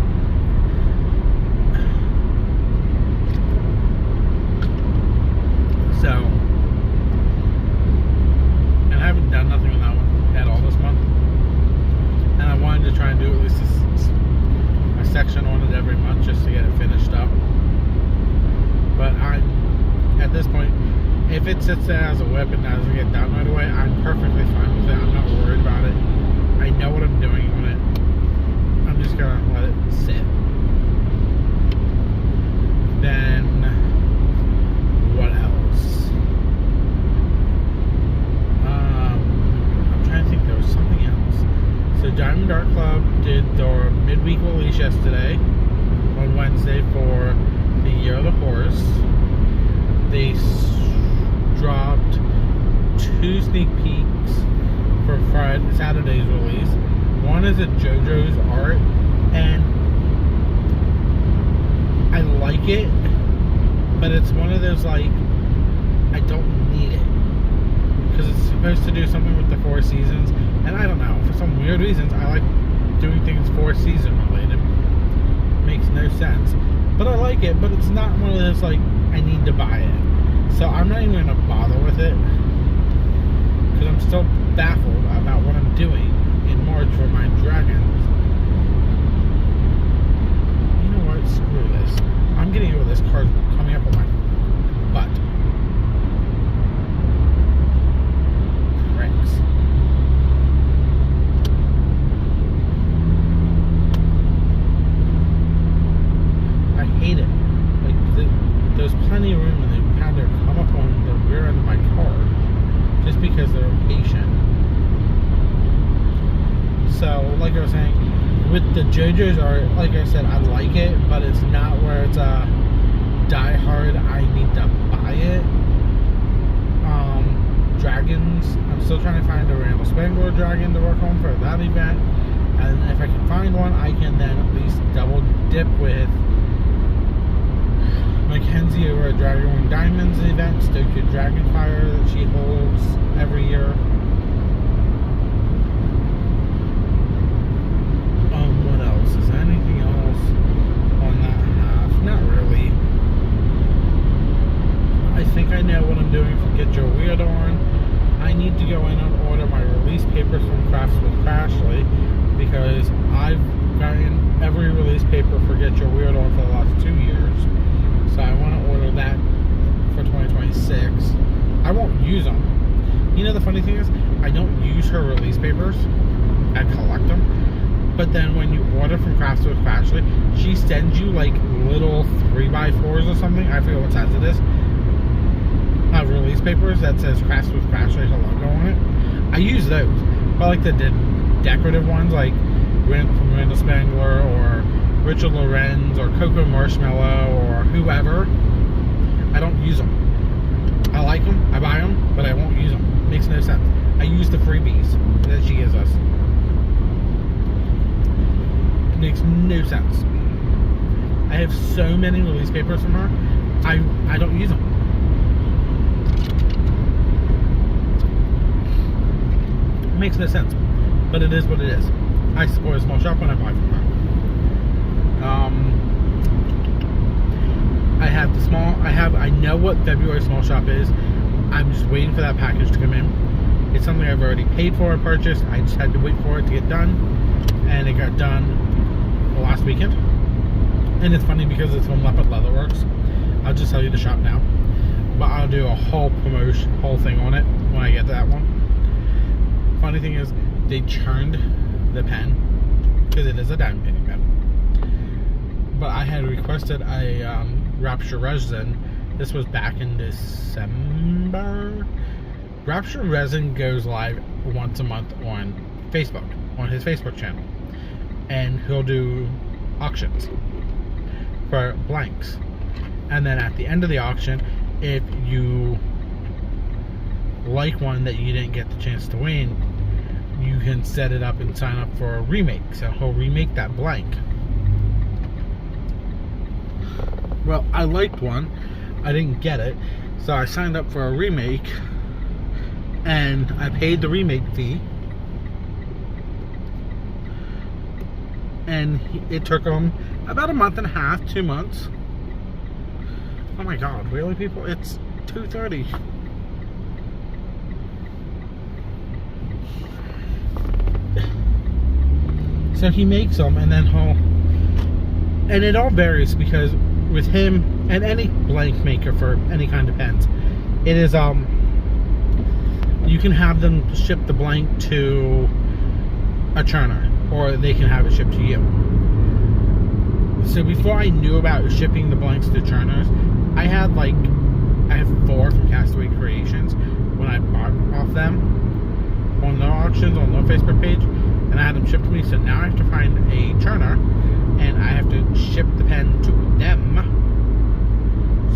So, and I haven't done nothing on that one at all this month, and I wanted to try and do at least a section on it every month just to get it finished up. But I'm, at this point, if it sits there as a whip and doesn't get done right away, I'm perfectly fine with it. I'm not worried about it. I know what I'm doing on it. I'm just gonna let it sit. Then, what else? I'm trying to think, there was something else. So Diamond Dart Club did their midweek release yesterday, on Wednesday, for the Year of the Horse. They dropped 2 sneak peeks for Saturday's release. One is a JoJo's art, and I like it, but it's one of those, like, I don't need it, because it's supposed to do something with the 4 seasons, and I don't know, for some weird reasons, I like doing things 4 season related. Makes no sense. But I like it, but it's not one of those, like, I need to buy it. So I'm not even going to bother with it, because I'm still baffled about what I'm doing in March for my dragons. You know what? Screw this. I'm getting over this card coming up on my butt. Cranks. I hate it. Like, there's plenty of room and they've had to come up on the rear end of my car just because they're impatient. So, like I was saying, with the JoJo's art, like I said, I like it, but it's not where it's a die hard, I need to buy it. Dragons, I'm still trying to find a Randall Spangler dragon to work on for that event, and if I can find one, I can then at least double dip with Mackenzie over at Dragon Wing Diamonds event, Stoke Your Dragonfire, that she holds every year. What else? Is there anything else on that half? Not really. I think I know what I'm doing for Get Your Weird On. I need to go in and order my release papers from Crafts with Crashly, because I've gotten every release paper for Get Your Weird On for the last 2 years. So I want to order that for 2026. I won't use them. You know, the funny thing is, I don't use her release papers. I collect them. But then when you order from Crafts with Crashly, she sends you like little 3x4s or something. I forget what size it is. Release papers that says Crafts with Crashly, a logo on it. I use those. But like the decorative ones, like from Randall Spangler or Richard Lorenz or Coco Marshmallow or whoever, I don't use them. I like them, I buy them, but I won't use them. Makes no sense. I use the freebies that she gives us. It makes no sense. I have so many release papers from her, I don't use them. It makes no sense, but it is what it is. I support a small shop when I buy from her. I know what February small shop is. I'm just waiting for that package to come in. It's something I've already paid for and purchased. I just had to wait for it to get done, and it got done last weekend. And it's funny because it's from Leopard Leatherworks. I'll just tell you the shop now, but I'll do a whole promotion, whole thing on it when I get to that one. Funny thing is, they churned the pen, because it is a diamond painting pen. But I had requested a Rapture resin. This was back in December. Rapture resin goes live once a month on Facebook, on his Facebook channel, and he'll do auctions for blanks. And then at the end of the auction, if you like one that you didn't get the chance to win, you can set it up and sign up for a remake. So he'll remake that blank. Well, I liked one. I didn't get it, so I signed up for a remake, and I paid the remake fee. And it took him about a month and a half, 2 months. Oh my god, really, people? It's 2:30. So he makes them, and then and it all varies, because with him and any blank maker for any kind of pens, it is you can have them ship the blank to a churner, or they can have it shipped to you. So before I knew about shipping the blanks to churners, I have 4 from Castaway Creations when I bought off them on their auctions on their Facebook page, and I had them shipped to me. So now I have to find a churner, and I have to ship the pen to them,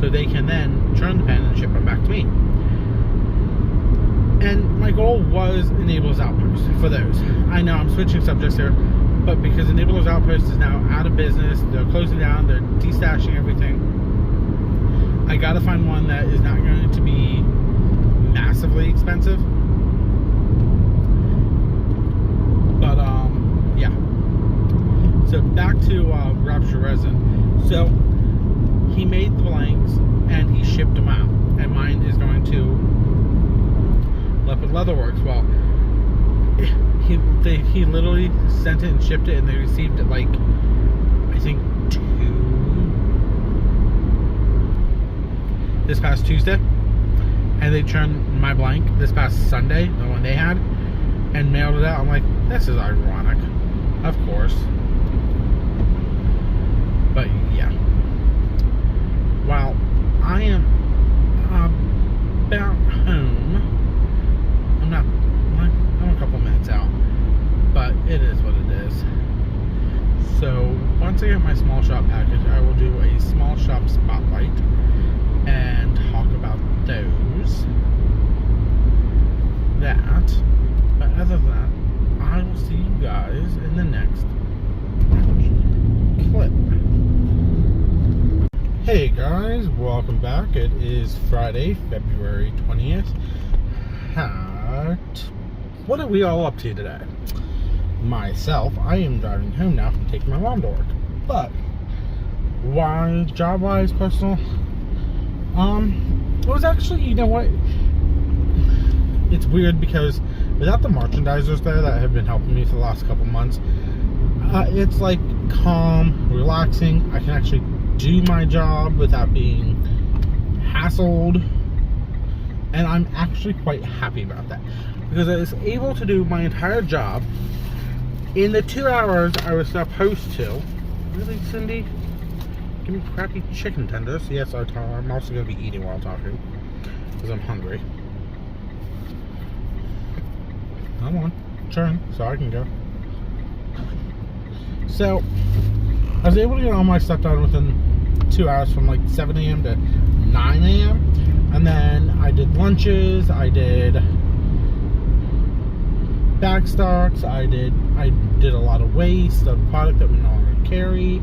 so they can then churn the pen and ship them back to me. And my goal was Enabler's Outpost for those. I know I'm switching subjects here, but because Enabler's Outpost is now out of business, they're closing down, they're destashing everything, I gotta find one that is not going to be massively expensive. But yeah. So back to Rapture resin. So he made the blanks and he shipped them out, and mine is going to Leopard Leatherworks. Well, he literally sent it and shipped it, and they received it I think this past Tuesday, and they churned my blank this past Sunday, the one they had, and mailed it out. I'm like, this is ironic, of course. But yeah, while I am about home, I'm a couple minutes out, but it is what it is. So once I get my small shop package, I will do a small shop spotlight and talk about those. But other than that, I will see you guys in the next clip. Hey guys, welcome back. It is Friday, February 20th. What are we all up to today? Myself, I am driving home now from taking my mom to work. But why, job-wise, personal, it was actually, you know what? It's weird because without the merchandisers there that have been helping me for the last couple months, it's like calm, relaxing. I can actually do my job without being hassled, and I'm actually quite happy about that, because I was able to do my entire job in the 2 hours I was supposed to. Really, Cindy? Give me crappy chicken tenders. Yes, I'm also going to be eating while talking, because I'm hungry. Come on, turn so I can go. So I was able to get all my stuff done within 2 hours, from 7 a.m. to 9 a.m. And then I did lunches, I did backstocks, I did a lot of waste of product that we no longer carry.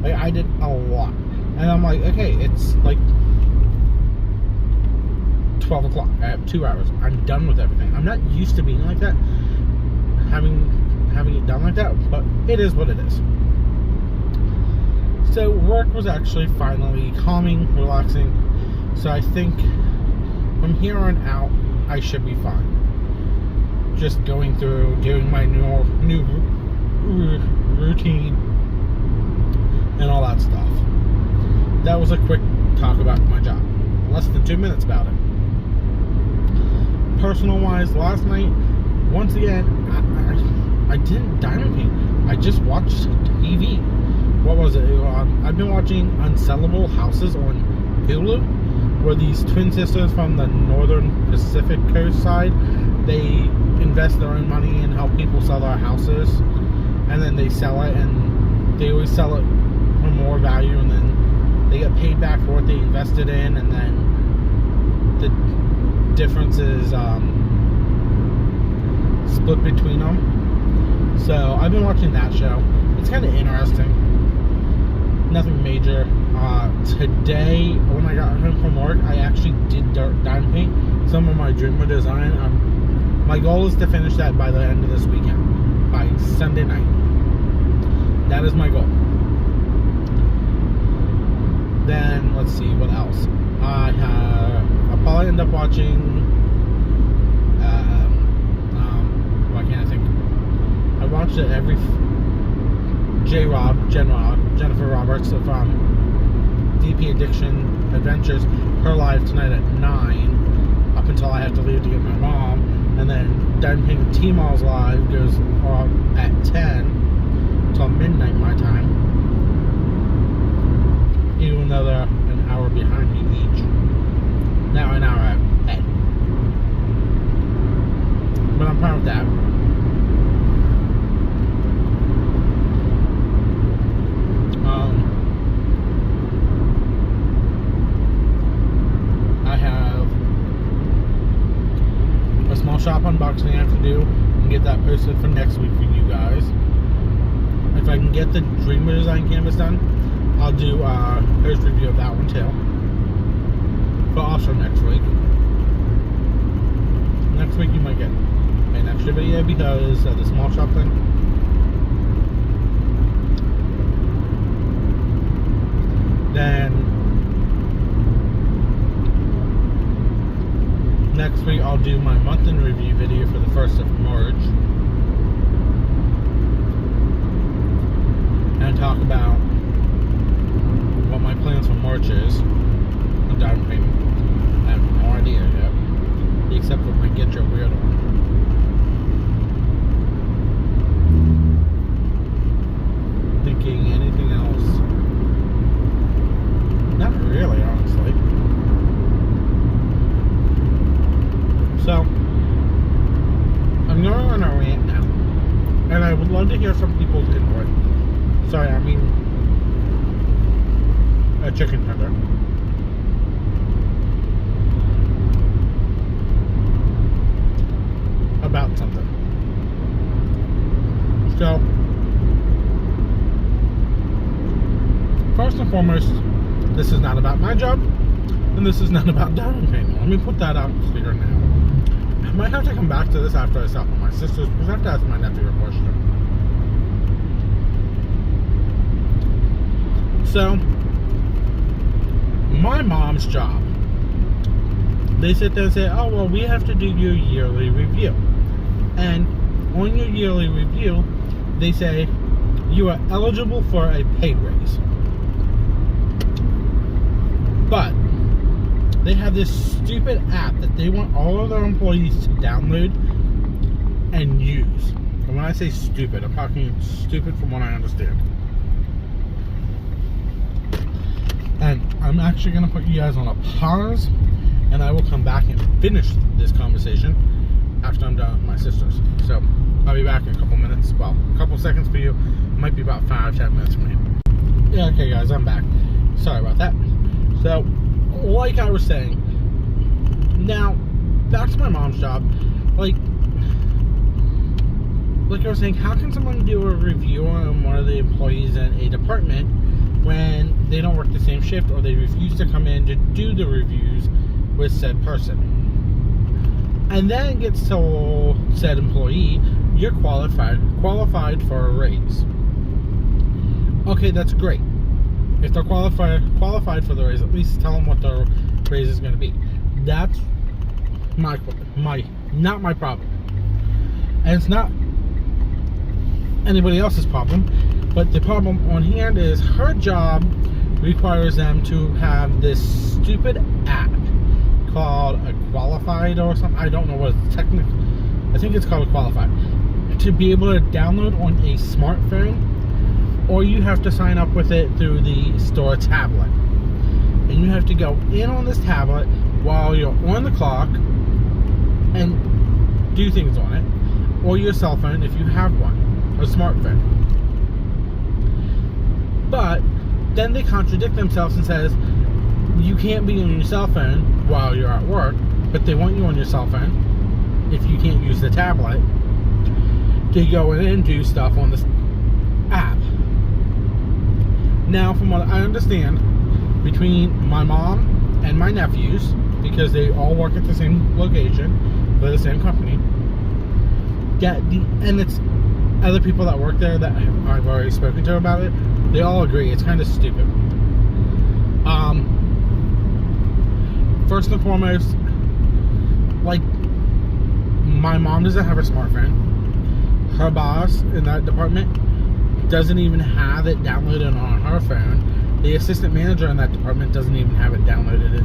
I did a lot. And I'm like, okay, it's 12 o'clock. I have 2 hours. I'm done with everything. I'm not used to being like that, having it done like that, but it is what it is. So work was actually finally calming, relaxing. So I think from here on out, I should be fine. Just going through, doing my new routine and all that stuff. That was a quick talk about my job. Less than 2 minutes about it. Personal wise, last night, once again, I didn't diamond paint. I just watched TV. What was it? I've been watching Unsellable Houses on Hulu, where these twin sisters from the northern Pacific coast side, they invest their own money and help people sell their houses, and then they sell it, and they always sell it for more value, and then they get paid back for what they invested in, and then the difference is split between them. So I've been watching that show. It's kind of interesting. Nothing major. Today, when I got home from work, I actually did diamond paint some of my Dreamer design. My goal is to finish that by the end of this weekend, by Sunday night. That is my goal. Then, let's see, what else? I'll probably end up watching, why can't I think? I watched it every, Jennifer Roberts from DP Addiction Adventures, her live tonight at 9, up until I have to leave to get my mom, and then Diamond Painting T-Mall's live goes at 10 till midnight my time, even though they're an hour behind me each. Now an hour ahead. But I'm fine with that. I have a small shop unboxing I have to do and get that posted for next week for you guys. If I can get the Dreamer design canvas done, I'll do a post review of that one too. But also next week. Next week you might get an extra video because of the small shop thing. Then next week I'll do my month in review video for the 1st of March. And talk about what my plans for March is on diamond painting. I have no idea yet, except for my Get Your Weird one. Thinking anything else? Not really, honestly. So, I'm going on a rant now, and I would love to hear some people's input. Sorry, I mean a chicken tender. About something. So, first and foremost, this is not about my job, and this is not about diamond painting. Let me put that out clear now. I might have to come back to this after I stop with my sisters, because I have to ask my nephew a question. So, my mom's job, they sit there and say, oh, well, we have to do your yearly review. And on your yearly review, they say you are eligible for a pay raise. But they have this stupid app that they want all of their employees to download and use. And when I say stupid, I'm talking stupid from what I understand. And I'm actually going to put you guys on a pause, and I will come back and finish this conversation after I'm done with my sisters. So, I'll be back in a couple minutes. Well, a couple seconds for you. It might be about 5-10 minutes for me. Yeah, okay guys, I'm back. Sorry about that. So, like I was saying, now, back to my mom's job. Like I was saying, how can someone do a review on one of the employees in a department when they don't work the same shift, or they refuse to come in to do the reviews with said person? And then gets told said employee, you're qualified for a raise. Okay, that's great. If they're qualified for the raise, at least tell them what the raise is going to be. That's not my problem. And it's not anybody else's problem. But the problem on hand is her job requires them to have this stupid app called a Qualified or something. I don't know what it's technically. I think it's called a Qualified. to be able to download on a smartphone, or you have to sign up with it through the store tablet. And you have to go in on this tablet while you're on the clock and do things on it, or your cell phone if you have one, a smartphone. But then they contradict themselves and says you can't be on your cell phone while you're at work, but they want you on your cell phone if you can't use the tablet to go in and do stuff on this app. Now, from what I understand, between my mom and my nephews, because they all work at the same location for the same company, and it's other people that work there that I've already spoken to about it, they all agree it's kind of stupid. First and foremost, like, my mom doesn't have a smartphone. Her boss in that department doesn't even have it downloaded on her phone. The assistant manager in that department doesn't even have it downloaded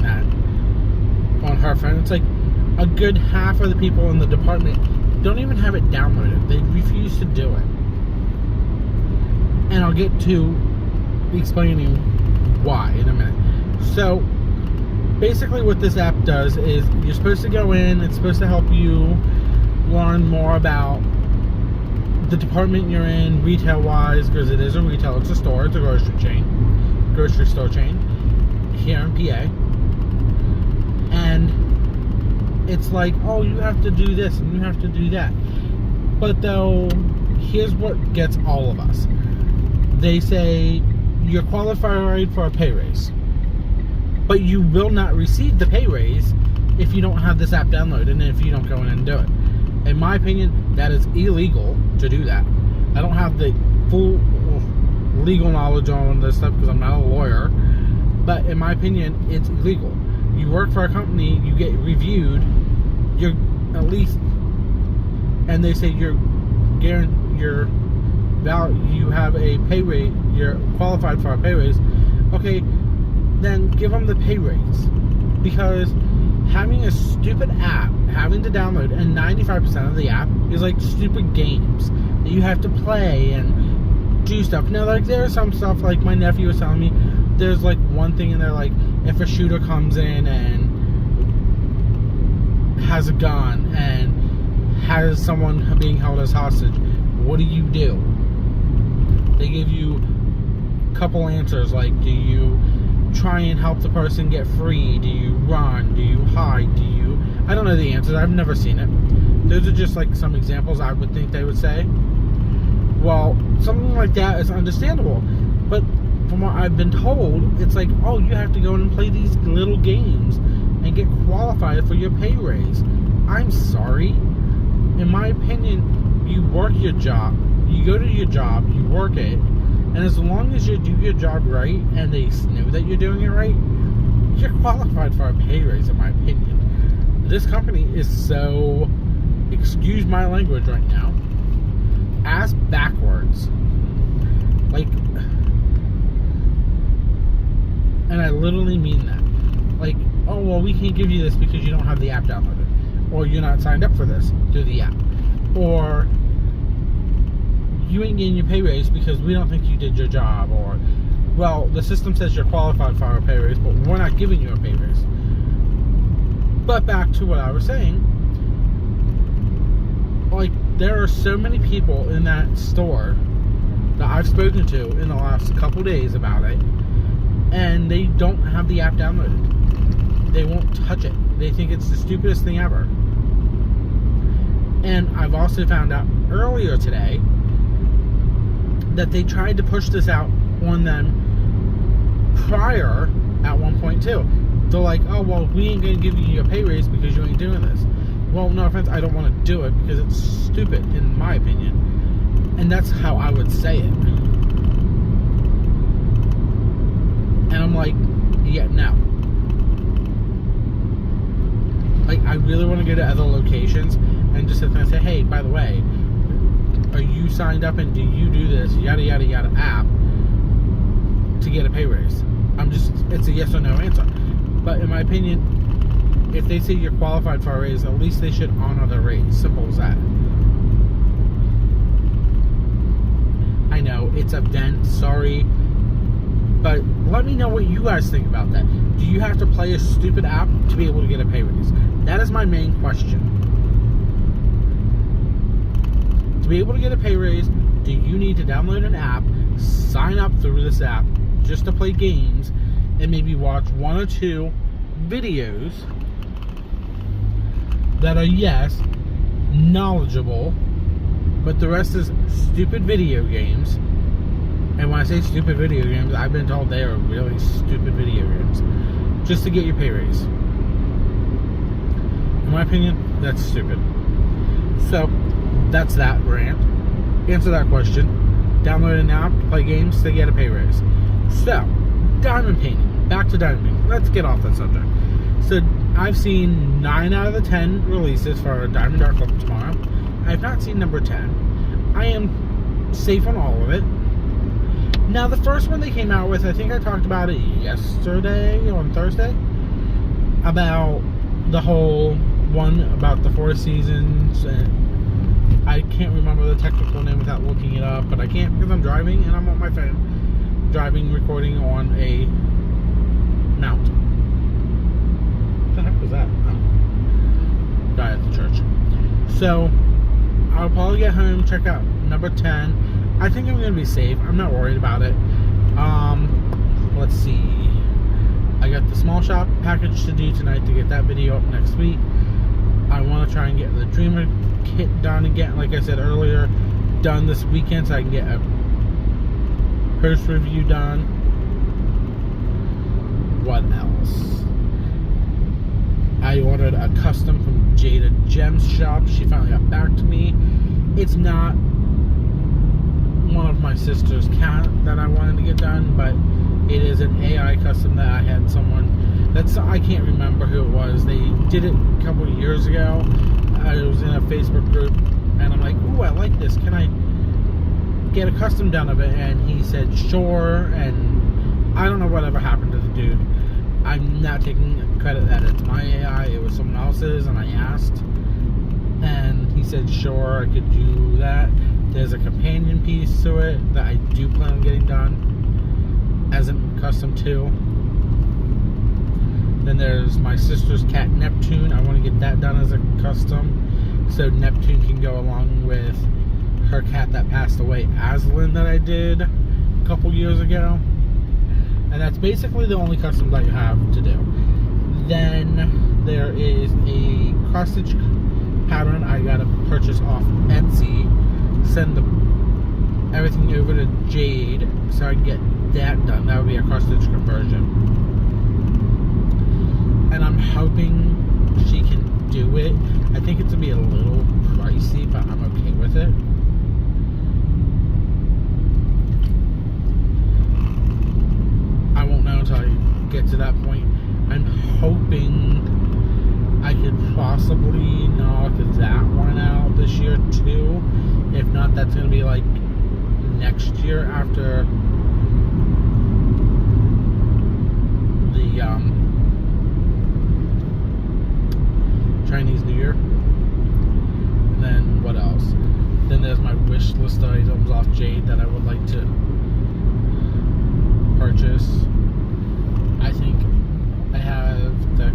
on her phone. It's like a good half of the people in the department don't even have it downloaded. They refuse to do it. And I'll get to explaining why in a minute. So, basically what this app does is you're supposed to go in, it's supposed to help you learn more about the department you're in, retail-wise, because it is a retail, it's a store, it's a grocery store chain here in PA. And it's like, oh, you have to do this and you have to do that. But though, here's what gets all of us. They say you're qualified for a pay raise, but you will not receive the pay raise if you don't have this app downloaded and if you don't go in and do it. In my opinion, that is illegal to do that. I don't have the full legal knowledge on this stuff because I'm not a lawyer, but in my opinion, it's illegal. You work for a company, you get reviewed, you're at least, and they say you have a pay rate, you're qualified for a pay raise. Okay, then give them the pay raise, because having a stupid app, having to download, and 95% of the app is like stupid games that you have to play and do stuff. Now, like, there's some stuff, like my nephew was telling me, there's like one thing in there, like if a shooter comes in and has a gun and has someone being held as hostage, what do you do? They give you a couple answers, like, do you try and help the person get free? Do you run? Do you hide? I don't know the answers. I've never seen it. Those are just like some examples I would think they would say. Well, something like that is understandable. But from what I've been told, it's like, oh, you have to go in and play these little games and get qualified for your pay raise. I'm sorry. In my opinion, you work your job. You go to your job, you work it, and as long as you do your job right and they know that you're doing it right, you're qualified for a pay raise, in my opinion. This company is so, excuse my language right now, ass backwards. Like, and I literally mean that. Like, oh, well, we can't give you this because you don't have the app downloaded, or you're not signed up for this through the app, or you ain't getting your pay raise because we don't think you did your job, or, well, the system says you're qualified for a pay raise, but we're not giving you a pay raise. But back to what I was saying, like, there are so many people in that store that I've spoken to in the last couple days about it, and they don't have the app downloaded. They won't touch it. They think it's the stupidest thing ever. And I've also found out earlier today that they tried to push this out on them prior at one point too. They're like, oh, well, we ain't going to give you a pay raise because you ain't doing this. Well, no offense, I don't want to do it because it's stupid, in my opinion. And that's how I would say it. And I'm like, yeah, no. Like, I really want to go to other locations and just sit there and say, hey, by the way, are you signed up and do you do this yada yada yada app to get a pay raise? It's a yes or no answer. But in my opinion, if they say you're qualified for a raise, at least they should honor the raise. Simple as that. know, it's a vent, sorry. But let me know what you guys think about that. Do you have to play a stupid app to be able to get a pay raise? That is my main question. To be able to get a pay raise, do you need to download an app, sign up through this app just to play games, and maybe watch 1 or 2 videos that are, yes, knowledgeable, but the rest is stupid video games? And when I say stupid video games, I've been told they are really stupid video games, just to get your pay raise. In my opinion, that's stupid. So, that's that rant. Answer that question. Download an app, play games to get a pay raise. So, diamond painting. Back to diamond painting. Let's get off that subject. So, I've seen 9 out of the 10 releases for Diamond Dark Club tomorrow. I have not seen number 10. I am safe on all of it. Now, the first one they came out with, I think I talked about it yesterday, on Thursday, about the whole one about the 4 seasons, and I can't remember the technical name without looking it up, but I can't because I'm driving, and I'm on my phone, driving, recording on a mount. What the heck was that? Oh. Guy at the church. So, I'll probably get home, check out number 10. I think I'm going to be safe. I'm not worried about it. Let's see. I got the small shop package to do tonight to get that video up next week. I want to try and get the Dreamer kit done again, like I said earlier, done this weekend so I can get a post review done. What else? I ordered a custom from Jada Gems Shop. She finally got back to me. It's not one of my sister's cat that I wanted to get done, but it is an AI custom that I had someone I can't remember who it was. They did it a couple of years ago. I was in a Facebook group and I'm like, ooh, I like this, can I get a custom done of it? And he said sure, and I don't know whatever happened to the dude. I'm not taking credit that it's my AI, it was someone else's, and I asked and he said sure, I could do that. There's a companion piece to it that I do plan on getting done as a custom too. Then there's my sister's cat Neptune. I want to get that done as a custom so Neptune can go along with her cat that passed away, Aslan, that I did a couple years ago. And that's basically the only custom that you have to do. Then there is a cross stitch pattern I gotta purchase off Etsy. Send everything over to Jade so I can get that done. That would be a cross stitch conversion, and I'm hoping she can do it. I think it's gonna be a little pricey, but I'm okay with it. I won't know until I get to that point. I'm hoping I could possibly knock that one out this year too. If not, that's going to be like next year after the Chinese New Year. And then what else? Then there's my wish list items off Jade that I would like to purchase. I think I have the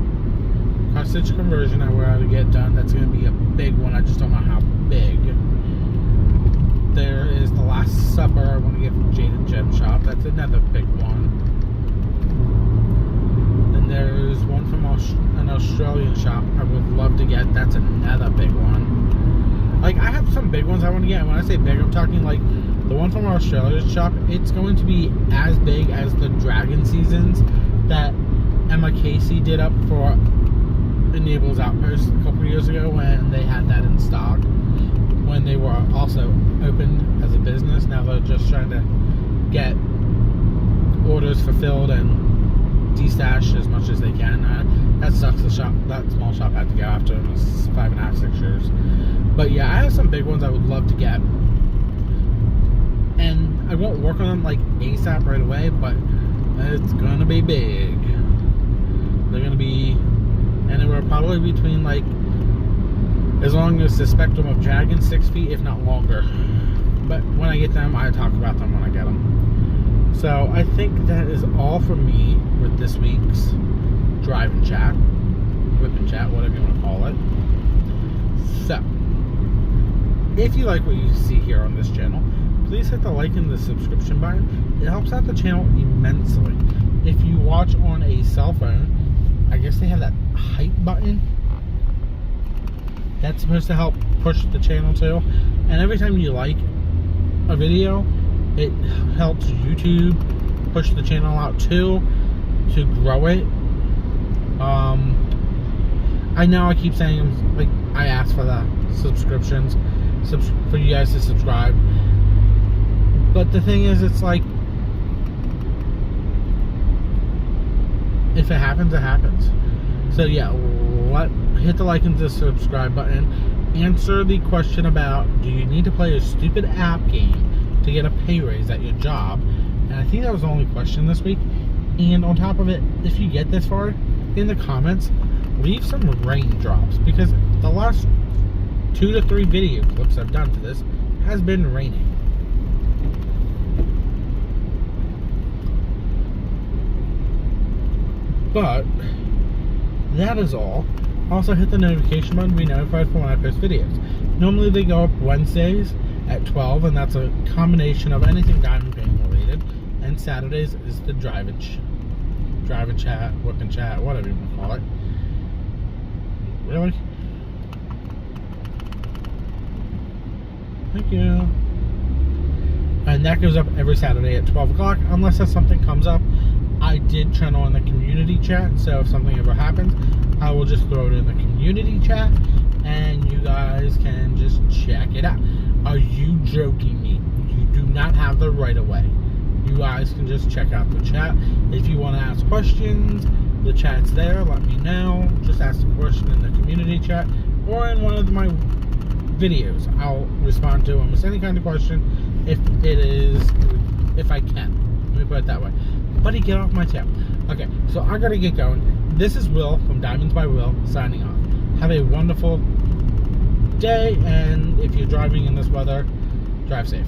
cross stitch conversion I want to get done. That's going to be a big one. I just don't know how big. There is the Last Supper I want to get from Jada Gem Shop. That's another big one. Then there's one from an Australian shop I would love to get. That's another big one. Like, I have some big ones I want to get. And when I say big, I'm talking like the one from our Australian shop. It's going to be as big as the Dragon Seasons that Emma Casey did up for Enables Outpost a couple years ago when they had that in stock. When they were also opened as a business. Now they're just trying to get orders fulfilled and destash as much as they can. That sucks. That small shop had to go after it was 5.5, 6 years. But yeah, I have some big ones I would love to get, and I won't work on them like ASAP right away, but it's gonna be big. They're gonna be anywhere probably between, like, as long as the spectrum of Dragon, 6 feet, if not longer. But when I get them, I talk about them when I get them. So I think that is all for me with this week's Drive and Chat, Whip and Chat, whatever you want to call it. So, if you like what you see here on this channel, please hit the like and the subscription button. It helps out the channel immensely. If you watch on a cell phone, I guess they have that hype button. That's supposed to help push the channel too. And every time you like a video, it helps YouTube push the channel out too, to grow it. I know I keep saying, like, I asked for the subscriptions, for you guys to subscribe. But the thing is, it's like, if it happens, it happens. So yeah, hit the like and the subscribe button. Answer the question about, do you need to play a stupid app game to get a pay raise at your job? And I think that was the only question this week. And on top of it, if you get this far, in the comments, leave some raindrops, because the last 2 to 3 video clips I've done for this has been raining. But that is all. Also hit the notification button to be notified for when I post videos. Normally they go up Wednesdays at 12, and that's a combination of anything Diamond Painting related. And Saturdays is the Drive and Chat, Whip and Chat, whatever you want to call it. Really? Thank you. And that goes up every Saturday at 12 o'clock, unless something comes up. I did turn on the community chat, so if something ever happens, I will just throw it in the community chat, and you guys can just check it out. Are you joking me? You do not have the right of way. You guys can just check out the chat. If you want to ask questions, the chat's there. Let me know. Just ask the question in the community chat or in one of my videos. I'll respond to almost any kind of question if I can. Let me put it that way. Buddy, get off my tail. Okay, so I gotta get going. This is Will from Diamonds by Will signing off. Have a wonderful day, and if you're driving in this weather, drive safe.